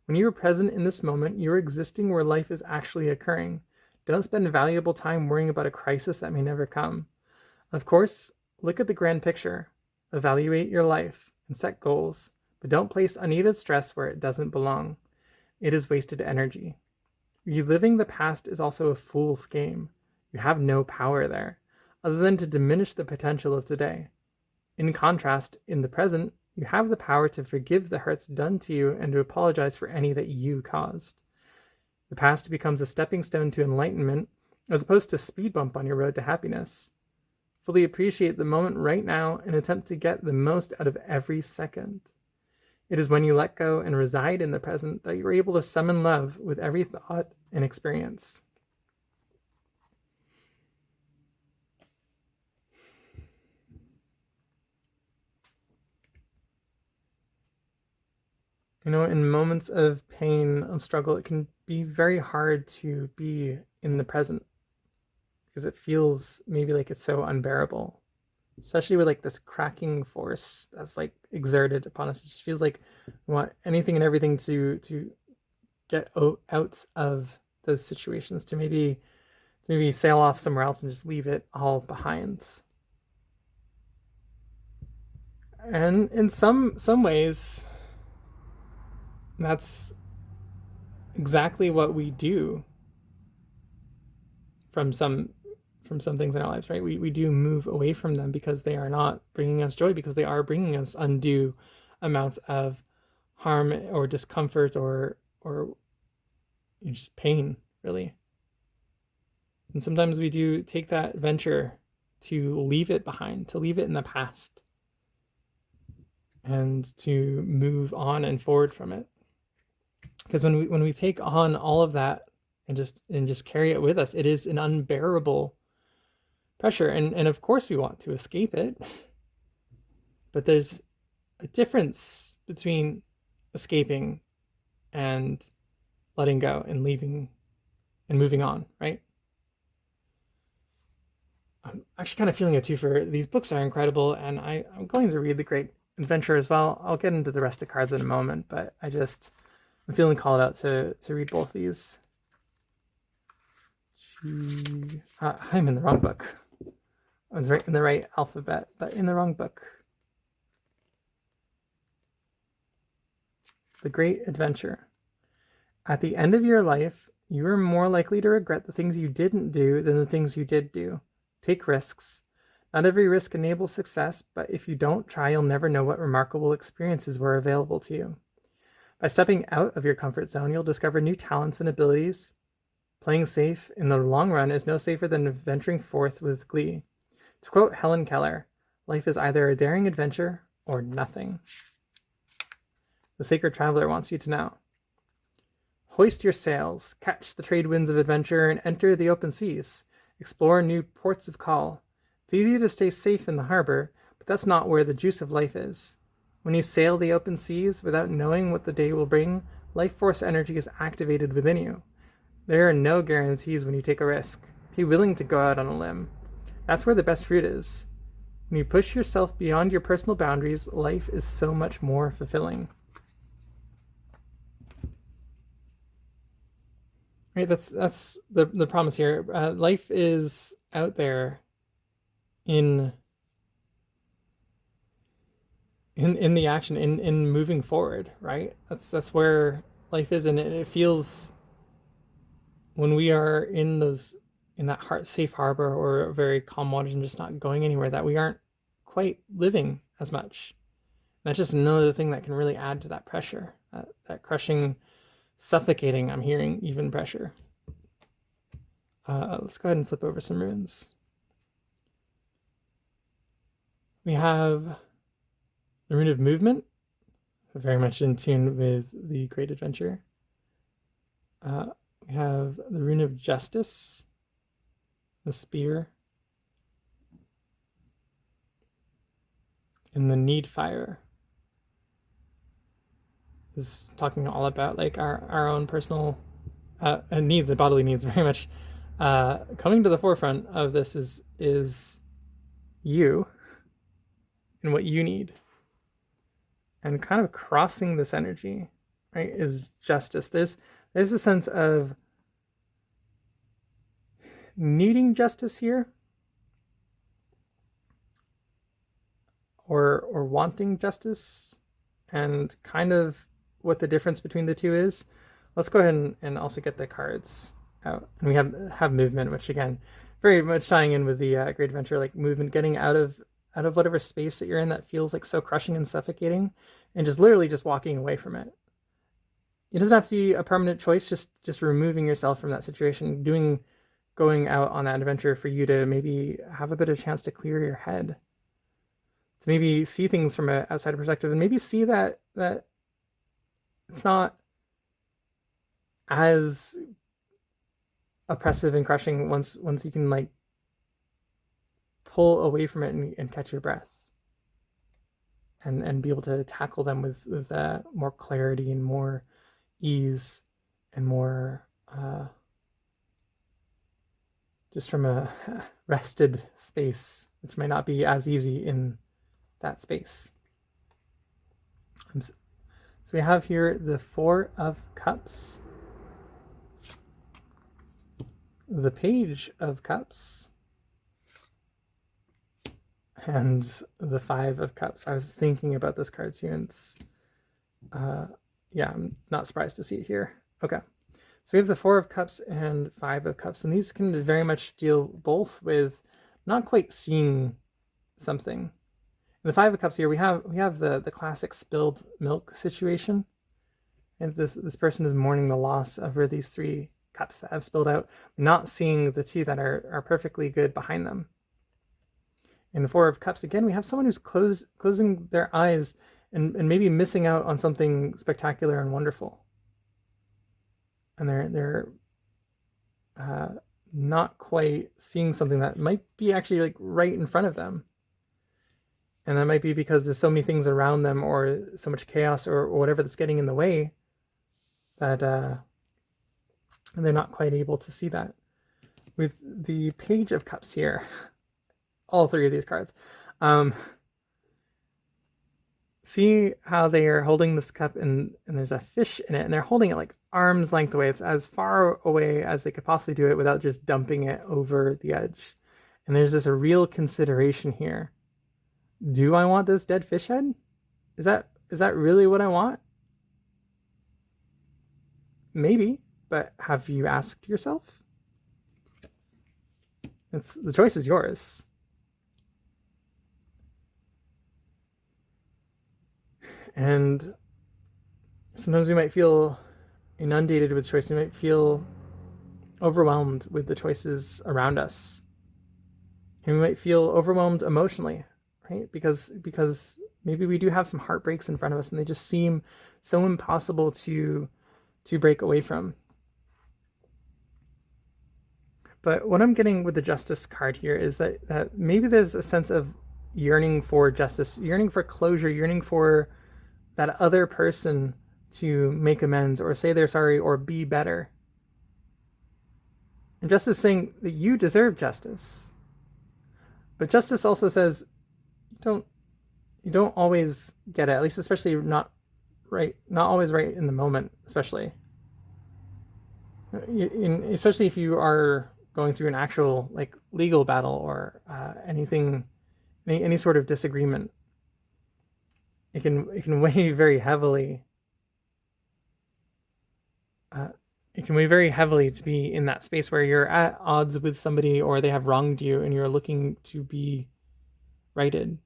When you are present in this moment, you are existing where life is actually occurring. Don't spend valuable time worrying about a crisis that may never come. Of course, look at the grand picture. Evaluate your life and set goals, but don't place unneeded stress where it doesn't belong. It is wasted energy. Reliving the past is also a fool's game. You have no power there, other than to diminish the potential of today. In contrast, in the present, you have the power to forgive the hurts done to you and to apologize for any that you caused. The past becomes a stepping stone to enlightenment, as opposed to a speed bump on your road to happiness. Fully appreciate the moment right now and attempt to get the most out of every second. It is when you let go and reside in the present that you are able to summon love with every thought and experience. You know, in moments of pain, of struggle, it can be very hard to be in the present because it feels maybe like it's so unbearable. especially with like this cracking force that's like exerted upon us. It just feels like we want anything and everything to get out of those situations, to maybe sail off somewhere else and just leave it all behind. And in some ways, that's exactly what we do from some things in our lives, right? We do move away from them because they are not bringing us joy, because they are bringing us undue amounts of harm or discomfort or just pain, really. And sometimes we do take that venture to leave it behind, to leave it in the past, and to move on and forward from it. Because when we take on all of that and just carry it with us, it is an unbearable pressure. And of course we want to escape it, but there's a difference between escaping and letting go and leaving and moving on, right? I'm actually kind of feeling it too. For these books are incredible, and I'm going to read The Great Adventure as well. I'll get into the rest of the cards in a moment, but I'm feeling called out to read both these. I'm in the wrong book. I was right in the right alphabet, but in the wrong book. The Great Adventure. At the end of your life, you are more likely to regret the things you didn't do than the things you did do. Take risks. Not every risk enables success, but if you don't try, you'll never know what remarkable experiences were available to you. By stepping out of your comfort zone, you'll discover new talents and abilities. Playing safe in the long run is no safer than venturing forth with glee. To quote Helen Keller, life is either a daring adventure or nothing. The Sacred Traveler wants you to know. Hoist your sails, catch the trade winds of adventure, and enter the open seas. Explore new ports of call. It's easy to stay safe in the harbor, but that's not where the juice of life is. When you sail the open seas without knowing what the day will bring, life force energy is activated within you. There are no guarantees when you take a risk. Be willing to go out on a limb. That's where the best fruit is. When you push yourself beyond your personal boundaries, life is so much more fulfilling. Right, that's the promise here. Life is out there in the action, in moving forward, right? That's where life is, and it feels, when we are in that safe harbor or very calm waters and just not going anywhere, that we aren't quite living as much. And that's just another thing that can really add to that pressure, that crushing, suffocating, I'm hearing even pressure. Let's go ahead and flip over some runes. We have the Rune of Movement, very much in tune with the Great Adventure. We have the Rune of Justice, the Spear, and the Need Fire. This is talking all about like our own personal needs and bodily needs. Very much coming to the forefront of this is you and what you need. And kind of crossing this energy, right, is justice. There's a sense of needing justice here, or wanting justice, and kind of what the difference between the two is. Let's go ahead and also get the cards out. And we have movement, which again, very much tying in with the Great Adventure, like movement, getting out of whatever space that you're in that feels like so crushing and suffocating, and just literally just walking away from it. It doesn't have to be a permanent choice, just removing yourself from that situation, going out on that adventure for you to maybe have a bit of a chance to clear your head, to maybe see things from an outside perspective, and maybe see that it's not as oppressive and crushing once you can like pull away from it and catch your breath, and be able to tackle them with more clarity and more ease and more just from a rested space, which might not be as easy in that space. So we have here the Four of Cups, the Page of Cups, and the Five of Cups. I was thinking about this card too, and it's, yeah, I'm not surprised to see it here. Okay, so we have the Four of Cups and Five of Cups, and these can very much deal both with not quite seeing something. In the Five of Cups here, we have the classic spilled milk situation, and this person is mourning the loss over these three cups that have spilled out, not seeing the two that are perfectly good behind them. In the Four of Cups, again, we have someone who's closing their eyes and maybe missing out on something spectacular and wonderful. And they're not quite seeing something that might be actually like right in front of them. And that might be because there's so many things around them, or so much chaos, or whatever that's getting in the way, that they're not quite able to see that. With the Page of Cups here, all three of these cards, see how they are holding this cup, and there's a fish in it, and they're holding it like arm's length away. It's as far away as they could possibly do it without just dumping it over the edge. And there's this real consideration here. Do I want this dead fish head? Is that really what I want? Maybe, but have you asked yourself? The choice is yours. And sometimes we might feel inundated with choice. We might feel overwhelmed with the choices around us. And we might feel overwhelmed emotionally, right? Because maybe we do have some heartbreaks in front of us, and they just seem so impossible to break away from. But what I'm getting with the Justice card here is that maybe there's a sense of yearning for justice, yearning for closure, yearning for that other person to make amends, or say they're sorry, or be better. And justice saying that you deserve justice. But justice also says you don't always get it, at least especially not always right in the moment, especially. Especially if you are going through an actual like legal battle, or any sort of disagreement. It can weigh very heavily. It can weigh very heavily to be in that space where you're at odds with somebody, or they have wronged you, and you're looking to be righted.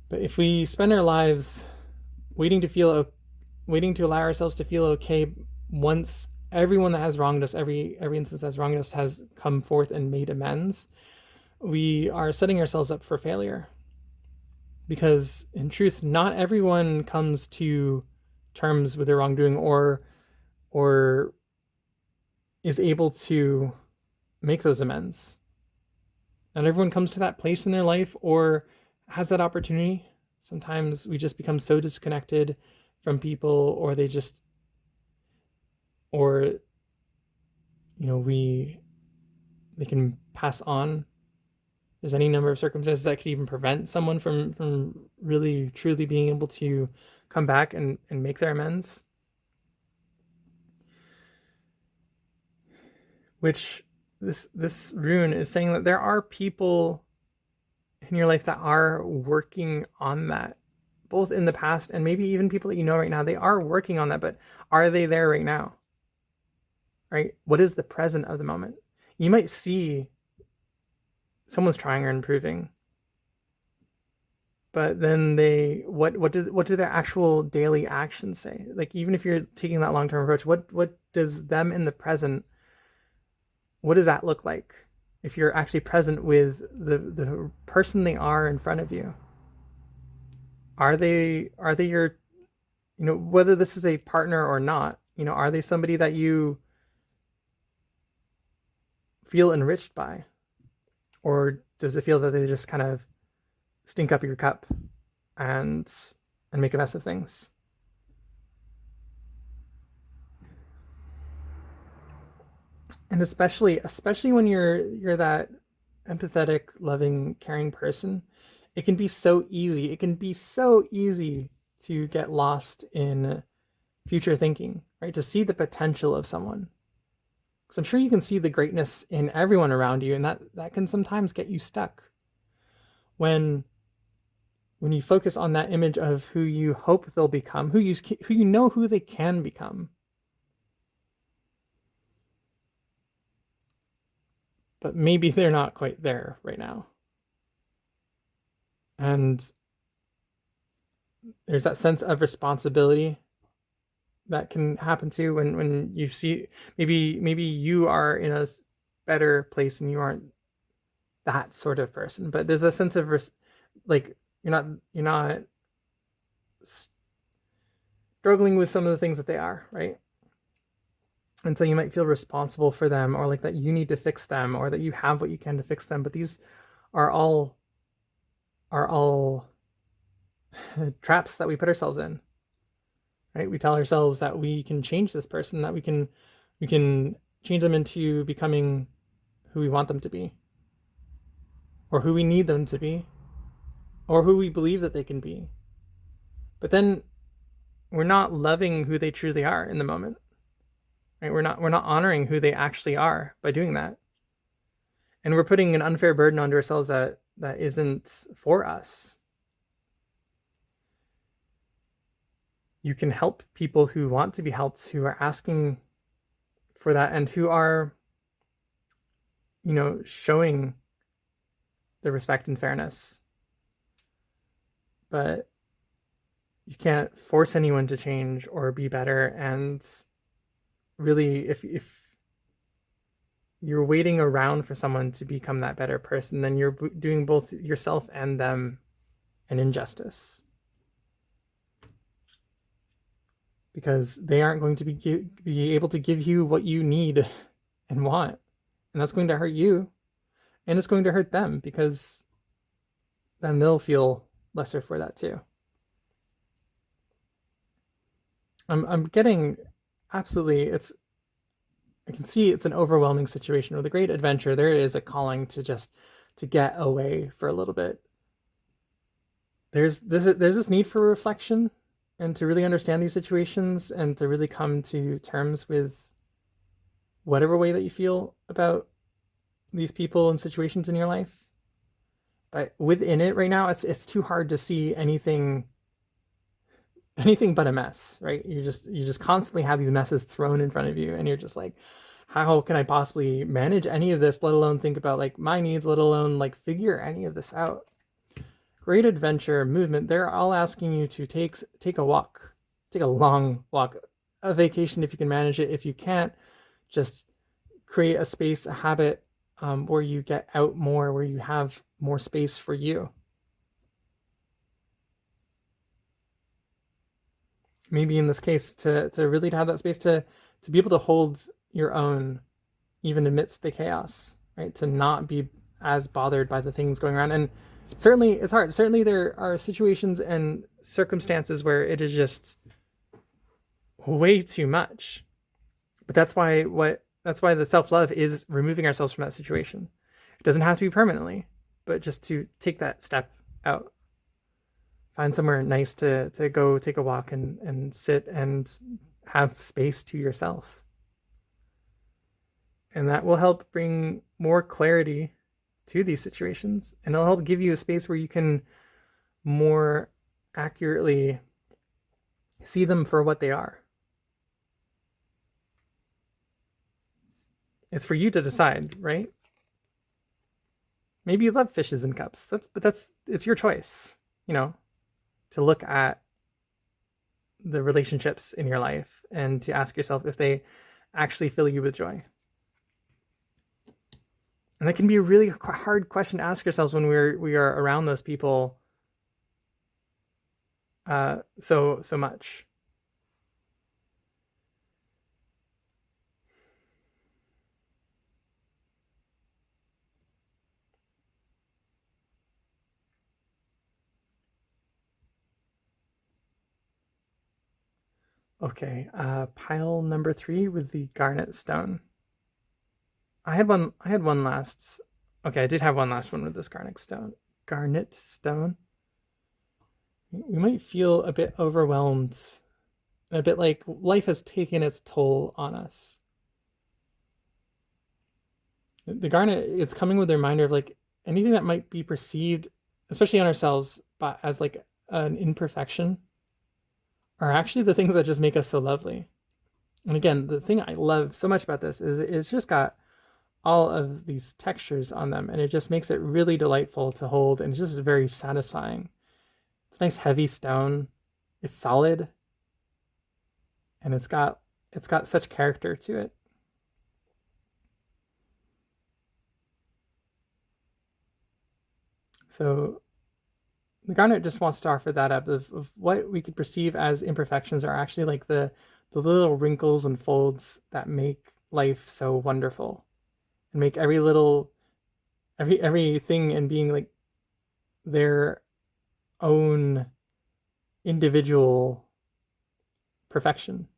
But if we spend our lives waiting to allow ourselves to feel okay once everyone that has wronged us, every instance that has wronged us, has come forth and made amends, we are setting ourselves up for failure. Because in truth, not everyone comes to terms with their wrongdoing, or is able to make those amends. Not everyone comes to that place in their life or has that opportunity. Sometimes we just become so disconnected from people, or they can pass on. There's any number of circumstances that could even prevent someone from really truly being able to come back and make their amends. Which this rune is saying that there are people in your life that are working on that, both in the past and maybe even people that you know right now. They are working on that, but are they there right now? Right? What is the present of the moment? You might see someone's trying or improving, but then what do their actual daily actions say? Like, even if you're taking that long-term approach, what does them in the present, what does that look like if you're actually present with the person they are in front of you? Are they your, whether this is a partner or not, are they somebody that you feel enriched by? Or does it feel that they just kind of stink up your cup and make a mess of things? And especially when you're that empathetic, loving, caring person, it can be so easy. It can be so easy to get lost in future thinking, right? To see the potential of someone. Because I'm sure you can see the greatness in everyone around you, and that can sometimes get you stuck. When you focus on that image of who you hope they'll become, who you know who they can become, but maybe they're not quite there right now. And there's that sense of responsibility that can happen too when you see maybe you are in a better place and you aren't that sort of person, but there's a sense of like you're not struggling with some of the things that they are, right? And so you might feel responsible for them, or like that you need to fix them, or that you have what you can to fix them. But these are all traps that we put ourselves in, right? We tell ourselves that we can change this person, that we can change them into becoming who we want them to be, or who we need them to be, or who we believe that they can be. But then we're not loving who they truly are in the moment, right? We're not honoring who they actually are by doing that. And we're putting an unfair burden onto ourselves that isn't for us. You can help people who want to be helped, who are asking for that, and who are, showing the respect and fairness. But you can't force anyone to change or be better. And really, if you're waiting around for someone to become that better person, then you're doing both yourself and them an injustice. Because they aren't going to be able to give you what you need and want. And that's going to hurt you. And it's going to hurt them, because then they'll feel lesser for that too. I'm getting absolutely, I can see it's an overwhelming situation. With a great adventure, there is a calling to get away for a little bit. There's this need for reflection, and to really understand these situations, and to really come to terms with whatever way that you feel about these people and situations in your life. But within it right now, it's too hard to see anything but a mess, right? You just constantly have these messes thrown in front of you, and you're just like, how can I possibly manage any of this, let alone think about like my needs, let alone like figure any of this out? Great adventure, movement, they're all asking you to take a walk, take a long walk, a vacation if you can manage it. If you can't, just create a space, a habit, where you get out more, where you have more space for you. Maybe in this case, to really have that space to be able to hold your own even amidst the chaos, right? To not be as bothered by the things going around. And certainly it's hard. Certainly there are situations and circumstances where it is just way too much. But that's why the self-love is removing ourselves from that situation. It doesn't have to be permanently, but just to take that step out. Find somewhere nice to go take a walk and sit and have space to yourself. And that will help bring more clarity to these situations, and it'll help give you a space where you can more accurately see them for what they are. It's for you to decide, right? Maybe you love fishes and cups. It's your choice, to look at the relationships in your life and to ask yourself if they actually fill you with joy. And that can be a really hard question to ask ourselves when we are around those people so much. Okay, pile number 3 with the garnet stone. I had one last. Okay, I did have one last one with this garnet stone. Garnet stone. We might feel a bit overwhelmed, a bit like life has taken its toll on us. The garnet is coming with a reminder of like anything that might be perceived, especially on ourselves, but as like an imperfection, are actually the things that just make us so lovely. And again, the thing I love so much about this is it's just got all of these textures on them, and it just makes it really delightful to hold, and it's just very satisfying. It's a nice heavy stone. It's solid, and it's got such character to it. So the garnet just wants to offer that up of what we could perceive as imperfections are actually like the little wrinkles and folds that make life so wonderful, and make everything and being like their own individual perfection.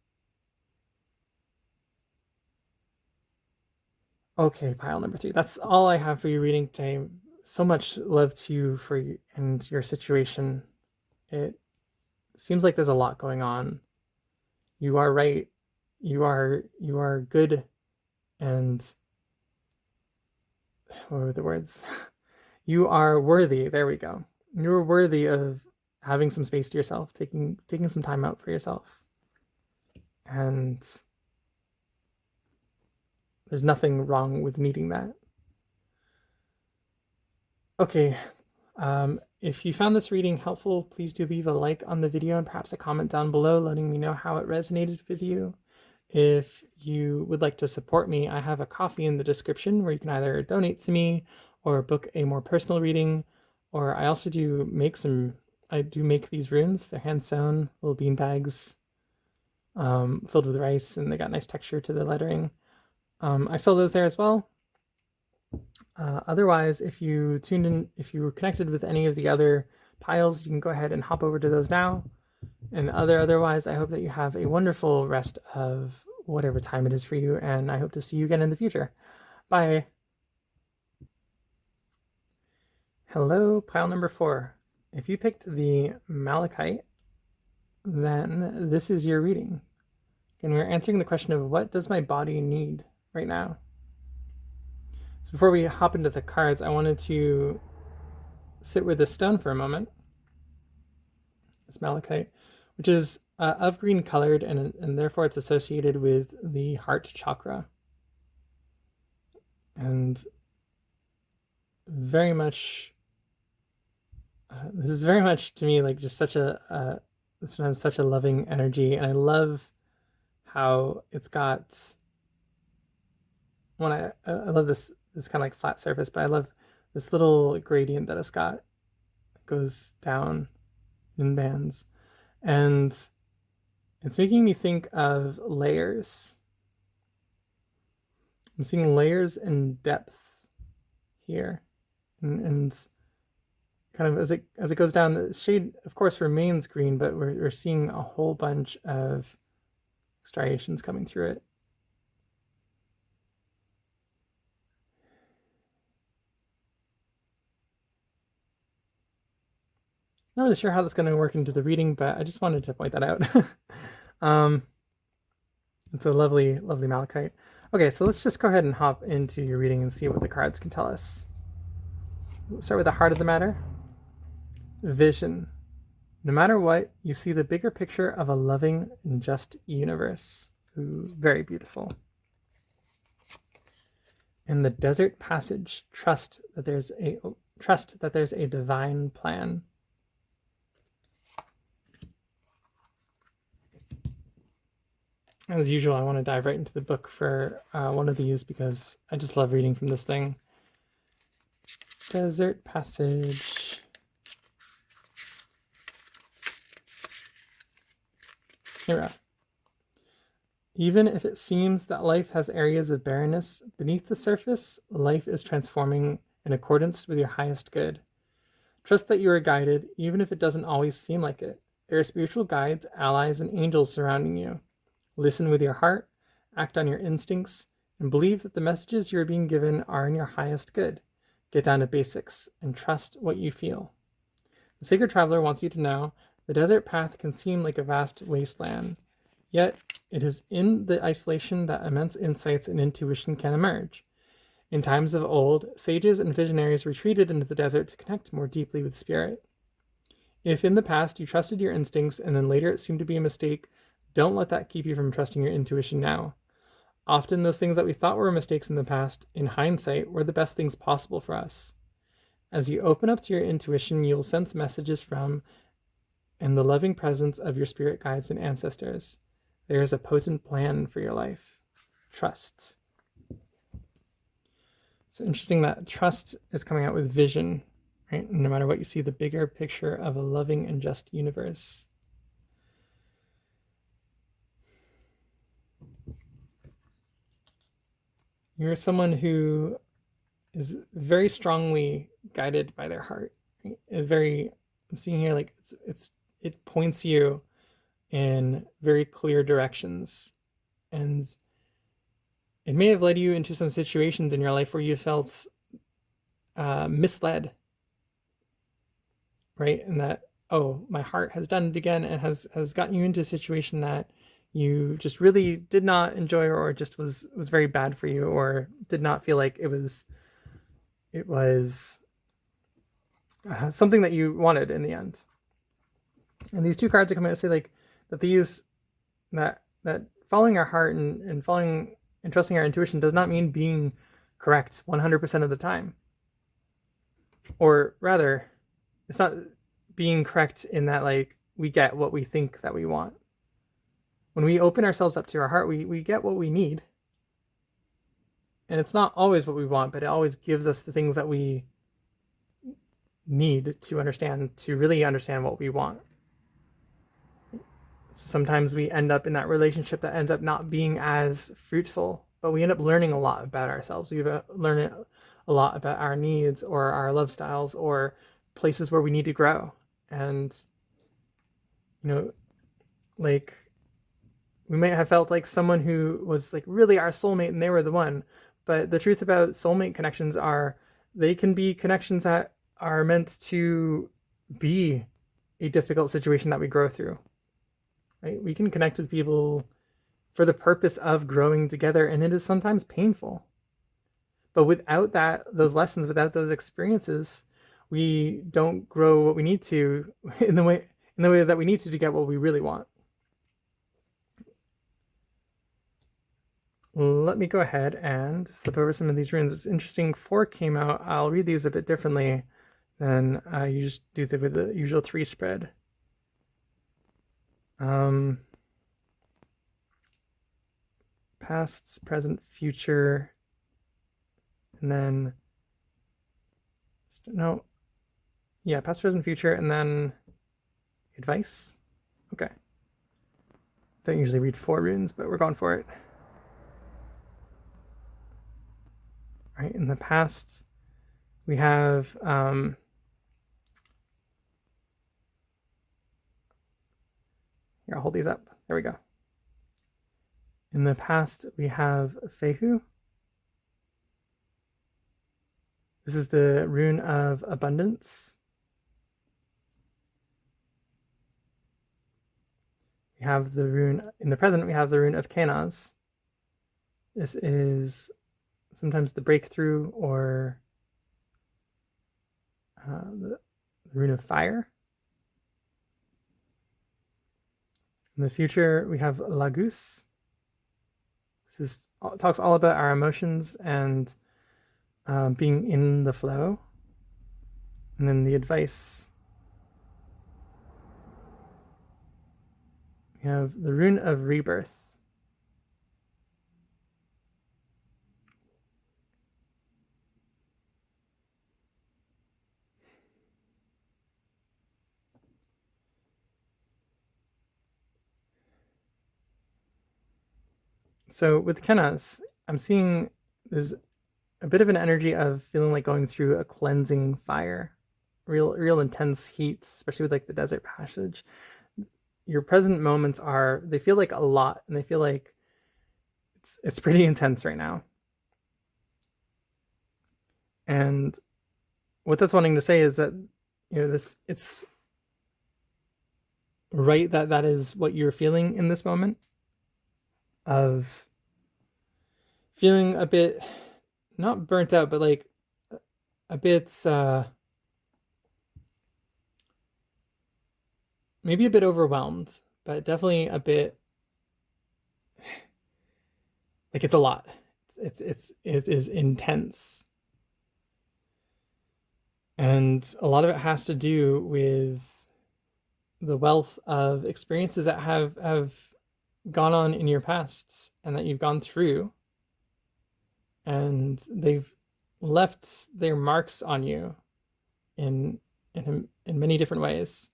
Okay, pile number 3. That's all I have for you reading today. So much love to you for you and your situation. It seems like there's a lot going on. You are right. You are good, and what were the words? You are worthy. There we go. You're worthy of having some space to yourself, taking some time out for yourself. And there's nothing wrong with needing that. Okay, if you found this reading helpful, please do leave a like on the video and perhaps a comment down below letting me know how it resonated with you. If you would like to support me, I have a Ko-fi in the description where you can either donate to me or book a more personal reading. Or I also do make these runes. They're hand sewn, little bean bags filled with rice, and they got nice texture to the lettering. I sell those there as well. Otherwise, if you were connected with any of the other piles, you can go ahead and hop over to those now. And otherwise, I hope that you have a wonderful rest of whatever time it is for you, and I hope to see you again in the future. Bye. Hello, pile number 4. If you picked the Malachite, then this is your reading. And we're answering the question of what does my body need right now? So before we hop into the cards, I wanted to sit with this stone for a moment. This Malachite, which is of green colored, and therefore it's associated with the heart chakra. And very much, this is very much to me like just such a this one has such a loving energy, and I love how it's got. I love this kind of like flat surface, but I love this little gradient that it's got. It goes down in bands, and it's making me think of layers. I'm seeing layers and depth here, and kind of as it goes down, the shade of course remains green, but we're seeing a whole bunch of striations coming through it. Not really sure how that's going to work into the reading, but I just wanted to point that out. It's a lovely, lovely malachite. Okay, so let's just go ahead and hop into your reading and see what the cards can tell us. We'll start with the heart of the matter. Vision. No matter what, you see the bigger picture of a loving and just universe. Ooh, very beautiful. In the desert passage, trust that there's a divine plan. As usual, I want to dive right into the book for one of these because I just love reading from this thing. Desert passage. Here we are. Even if it seems that life has areas of barrenness, beneath the surface, life is transforming in accordance with your highest good. Trust that you are guided, even if it doesn't always seem like it. There are spiritual guides, allies, and angels surrounding you. Listen with your heart, act on your instincts, and believe that the messages you are being given are in your highest good. Get down to basics and trust what you feel. The Sacred Traveler wants you to know the desert path can seem like a vast wasteland, yet it is in the isolation that immense insights and intuition can emerge. In times of old, sages and visionaries retreated into the desert to connect more deeply with spirit. If in the past you trusted your instincts and then later it seemed to be a mistake, don't let that keep you from trusting your intuition now. Often those things that we thought were mistakes in the past, in hindsight, were the best things possible for us. As you open up to your intuition, you will sense messages from and the loving presence of your spirit guides and ancestors. There is a potent plan for your life. Trust. So interesting that trust is coming out with vision, right? No matter what you see, the bigger picture of a loving and just universe. You're someone who is very strongly guided by their heart. Right? I'm seeing here like it points you in very clear directions, and it may have led you into some situations in your life where you felt misled, right? And that, oh, my heart has done it again, and has gotten you into a situation that you just really did not enjoy, or just was very bad for you, or did not feel like it was something that you wanted in the end. And these two cards are coming to say like that following our heart and following and trusting our intuition does not mean being correct 100% of the time. Or rather, it's not being correct in that like we get what we think that we want. When we open ourselves up to our heart, we get what we need. And it's not always what we want, but it always gives us the things that we need to really understand what we want. Sometimes we end up in that relationship that ends up not being as fruitful, but we end up learning a lot about ourselves. We learn a lot about our needs or our love styles or places where we need to grow. And, like we might have felt like someone who was like really our soulmate and they were the one. But the truth about soulmate connections are they can be connections that are meant to be a difficult situation that we grow through. Right? We can connect with people for the purpose of growing together, and it is sometimes painful. But without those lessons, without those experiences, we don't grow what we need to in the way that we need to get what we really want. Let me go ahead and flip over some of these runes. It's interesting. 4 came out. I'll read these a bit differently than you just do with the usual 3 spread. Past, present, future, and then past, present, future, and then advice. Okay. Don't usually read 4 runes, but we're going for it. All right, in the past, we have here, I'll hold these up. There we go. In the past, we have Fehu. This is the rune of abundance. We have the rune, in the present, we have the rune of Kenaz. This is sometimes the breakthrough or the rune of fire. In the future, we have Lagus. This talks all about our emotions and being in the flow. And then the advice. We have the rune of rebirth. So with Kenaz, I'm seeing there's a bit of an energy of feeling like going through a cleansing fire, real intense heat, especially with like the desert passage. Your present moments they feel like a lot, and they feel like it's pretty intense right now. And what that's wanting to say is that, it's right that that is what you're feeling in this moment, of feeling a bit, not burnt out, but like a bit, maybe a bit overwhelmed, but definitely a bit like it's a lot. It is intense. And a lot of it has to do with the wealth of experiences that have gone on in your past and that you've gone through, and they've left their marks on you in many different ways,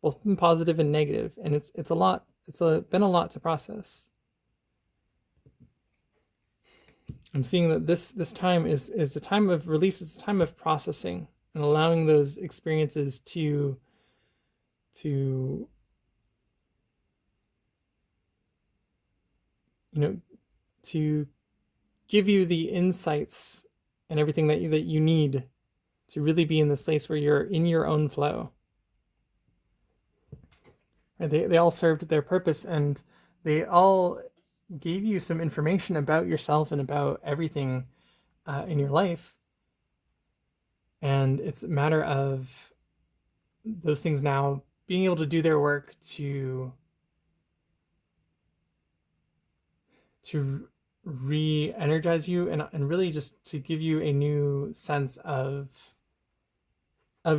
both positive and negative. And it's a lot. Been a lot to process. I'm seeing that this time is a time of release. It's a time of processing and allowing those experiences to to give you the insights and everything that you need to really be in this place where you're in your own flow. And they all served their purpose, and they all gave you some information about yourself and about everything in your life. And it's a matter of those things now being able to do their work to re-energize you and really just to give you a new sense of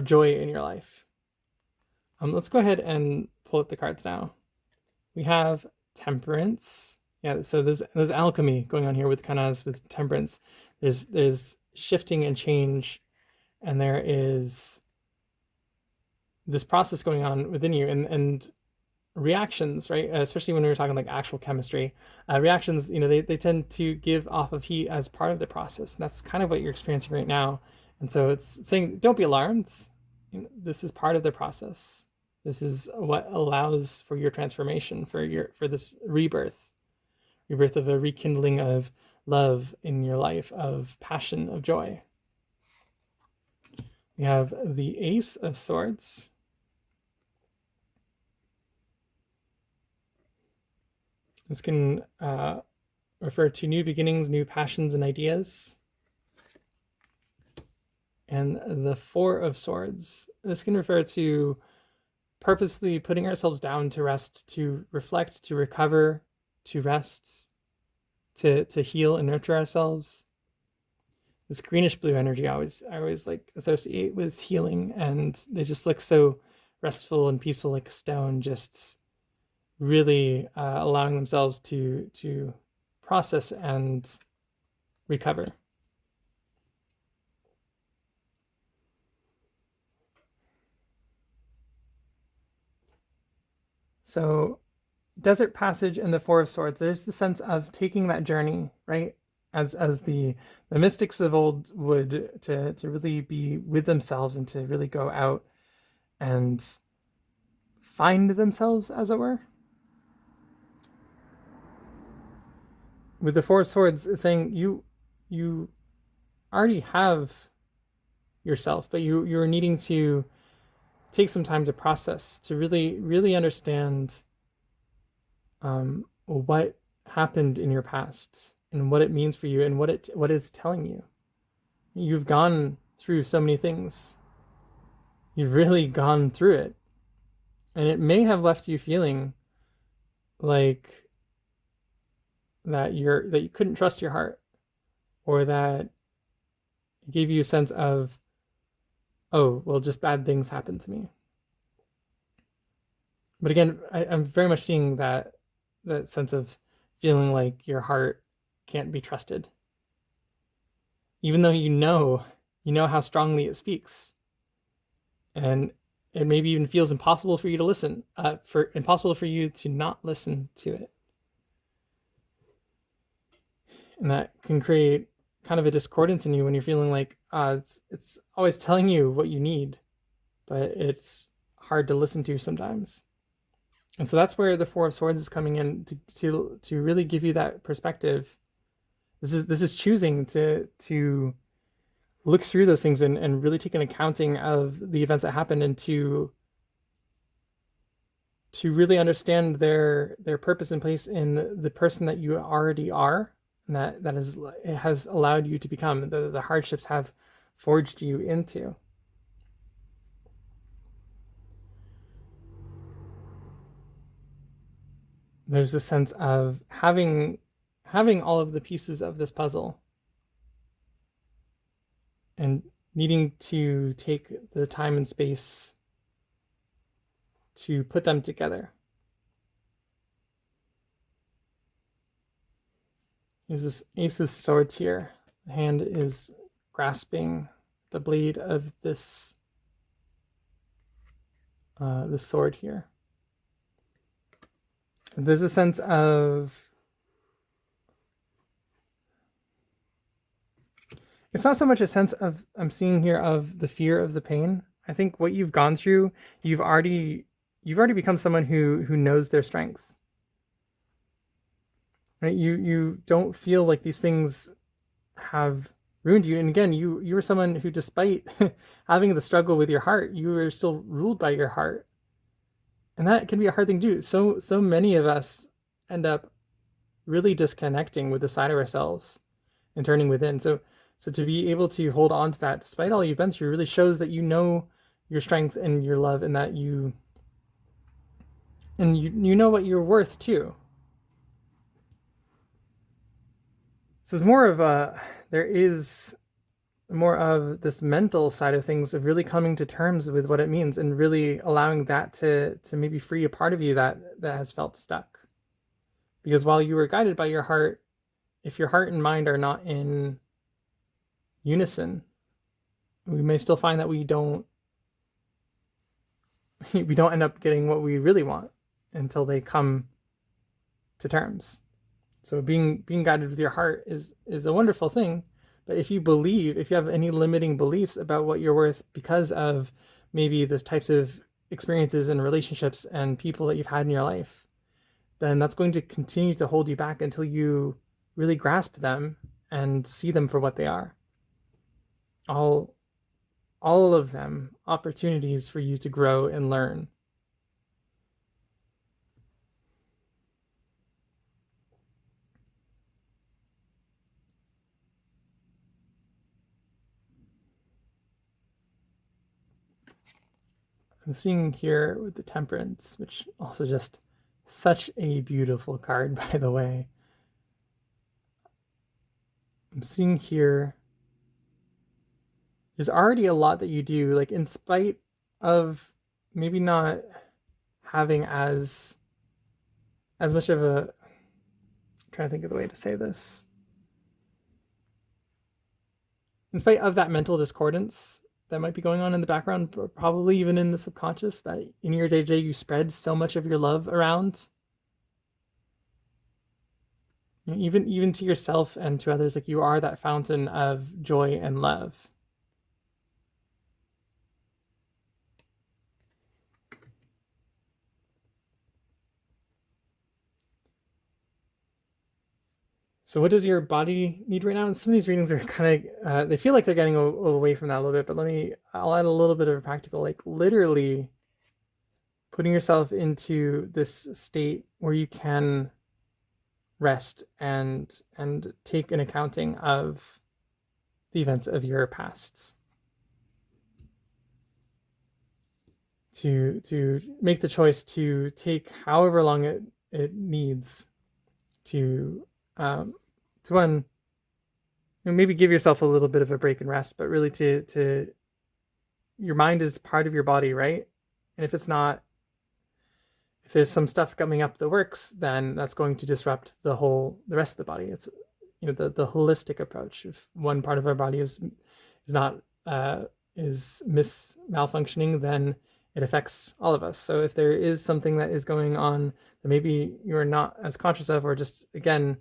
joy in your life. Let's go ahead and pull out the cards now. We have Temperance. Yeah, so there's alchemy going on here with Temperance. There's shifting and change, and there is this process going on within you, and reactions, right? Especially when we were talking like actual chemistry, reactions, they tend to give off of heat as part of the process. And that's kind of what you're experiencing right now. And so it's saying, don't be alarmed. This is part of the process. This is what allows for your transformation, for this rebirth of a rekindling of love in your life, of passion, of joy. We have the Ace of Swords. This can refer to new beginnings, new passions and ideas. And the Four of Swords. This can refer to purposely putting ourselves down to rest, to reflect, to recover, to rest, to heal and nurture ourselves. This greenish blue energy I always like associate with healing, and they just look so restful and peaceful, like a stone, just really allowing themselves to process and recover. So Desert Passage and the Four of Swords, there's the sense of taking that journey, right? As the mystics of old would, to really be with themselves and to really go out and find themselves, as it were. With the Four of Swords, it's saying you already have yourself, but you're needing to take some time to process, to really understand what happened in your past and what it means for you and what is telling you. You've gone through so many things. You've really gone through it. And it may have left you feeling like that you couldn't trust your heart, or that it gave you a sense of, oh, well, just bad things happen to me. But again, I'm very much seeing that sense of feeling like your heart can't be trusted, even though you know how strongly it speaks, and it maybe even feels impossible for you to listen, impossible for you to not listen to it. And that can create kind of a discordance in you when you're feeling like it's always telling you what you need, but it's hard to listen to sometimes. And so that's where the Four of Swords is coming in to really give you that perspective. This is choosing to look through those things and really take an accounting of the events that happened, and to really understand their purpose and place in the person that you already are, and that is, it has allowed you to become, the hardships have forged you into. There's this sense of having all of the pieces of this puzzle and needing to take the time and space to put them together. There's this Ace of Swords here. The hand is grasping the blade of this sword here. And there's a sense of, it's not so much a sense of, I'm seeing here, of the fear of the pain. I think what you've gone through, you've already become someone who knows their strength. Right? You don't feel like these things have ruined you. And again, you were someone who, despite having the struggle with your heart, you were still ruled by your heart. And that can be a hard thing to do. So many of us end up really disconnecting with the side of ourselves and turning within. So to be able to hold on to that despite all you've been through really shows that you know your strength and your love, and that you know what you're worth too. So there's more of there is more of this mental side of things, of really coming to terms with what it means and really allowing that to maybe free a part of you that has felt stuck. Because while you were guided by your heart, if your heart and mind are not in unison, we may still find that we don't end up getting what we really want until they come to terms. So being guided with your heart is a wonderful thing. But if you have any limiting beliefs about what you're worth because of maybe the types of experiences and relationships and people that you've had in your life, then that's going to continue to hold you back until you really grasp them and see them for what they are. All of them opportunities for you to grow and learn. I'm seeing here with the Temperance, which also just such a beautiful card, by the way. I'm seeing here there's already a lot that you do, like in spite of maybe not having as much of a, I'm trying to think of the way to say this. In spite of that mental discordance that might be going on in the background, probably even in the subconscious, that in your day-to-day you spread so much of your love around, even to yourself and to others. Like, you are that fountain of joy and love. So what does your body need right now? And some of these readings are kind of, they feel like they're getting away from that a little bit, but I'll add a little bit of a practical, like literally putting yourself into this state where you can rest and take an accounting of the events of your past. To make the choice to take however long it needs to one, maybe give yourself a little bit of a break and rest, but really to your mind is part of your body, right? And if it's not, if there's some stuff coming up that works, then that's going to disrupt the rest of the body. It's, the holistic approach. If one part of our body is malfunctioning, then it affects all of us. So if there is something that is going on that maybe you're not as conscious of, or just, again,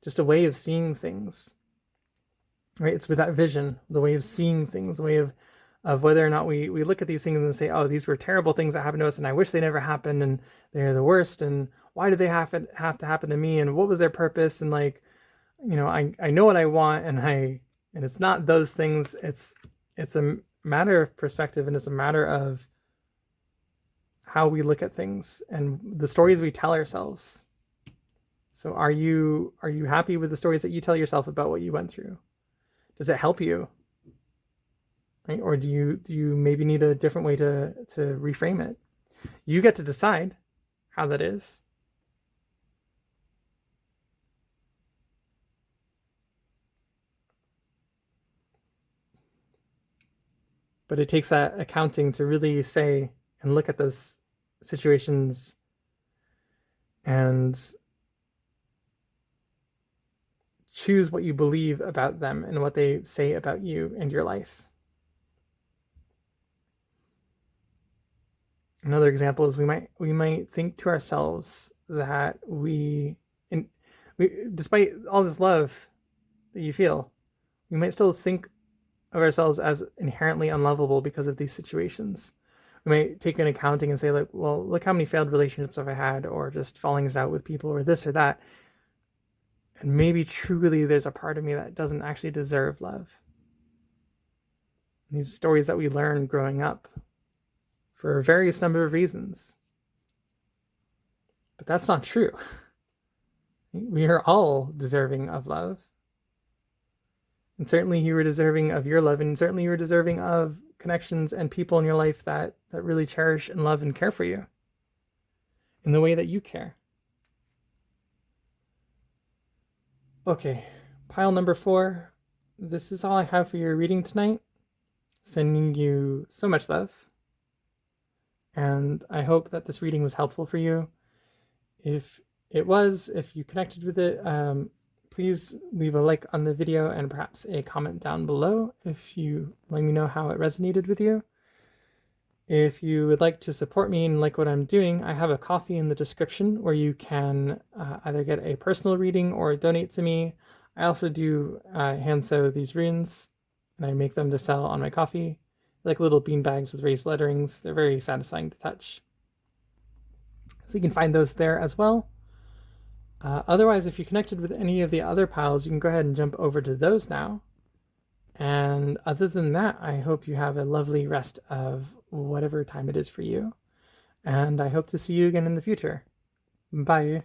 just a way of seeing things, right? It's with that vision, the way of seeing things, the way of of whether or not we look at these things and say, oh, these were terrible things that happened to us and I wish they never happened and they're the worst and why did they have to happen to me and what was their purpose, and like, you know, I know what I want, and it's not those things. It's a matter of perspective, and it's a matter of how we look at things and the stories we tell ourselves. So are you happy with the stories that you tell yourself about what you went through? Does it help you? Right? Or do you maybe need a different way to reframe it? You get to decide how that is. But it takes that accounting to really say and look at those situations and choose what you believe about them and what they say about you and your life. Another example is we might think to ourselves that despite all this love that you feel, we might still think of ourselves as inherently unlovable because of these situations. We might take an accounting and say, like, well, look how many failed relationships have I had, or just fallings out with people, or this or that. And maybe truly there's a part of me that doesn't actually deserve love. These stories that we learn growing up for a various number of reasons. But that's not true. We are all deserving of love. And certainly you were deserving of your love, and certainly you were deserving of connections and people in your life that really cherish and love and care for you in the way that you care. Okay, pile number 4. This is all I have for your reading tonight. Sending you so much love. And I hope that this reading was helpful for you. If it was, if you connected with it, please leave a like on the video and perhaps a comment down below if you let me know how it resonated with you. If you would like to support me and like what I'm doing, I have a Ko-fi in the description where you can either get a personal reading or donate to me. I also do hand sew these runes, and I make them to sell on my Ko-fi. Like little bean bags with raised letterings. They're very satisfying to touch. So you can find those there as well. Otherwise, if you connected with any of the other piles, you can go ahead and jump over to those now. And other than that, I hope you have a lovely rest of whatever time it is for you. And I hope to see you again in the future. Bye.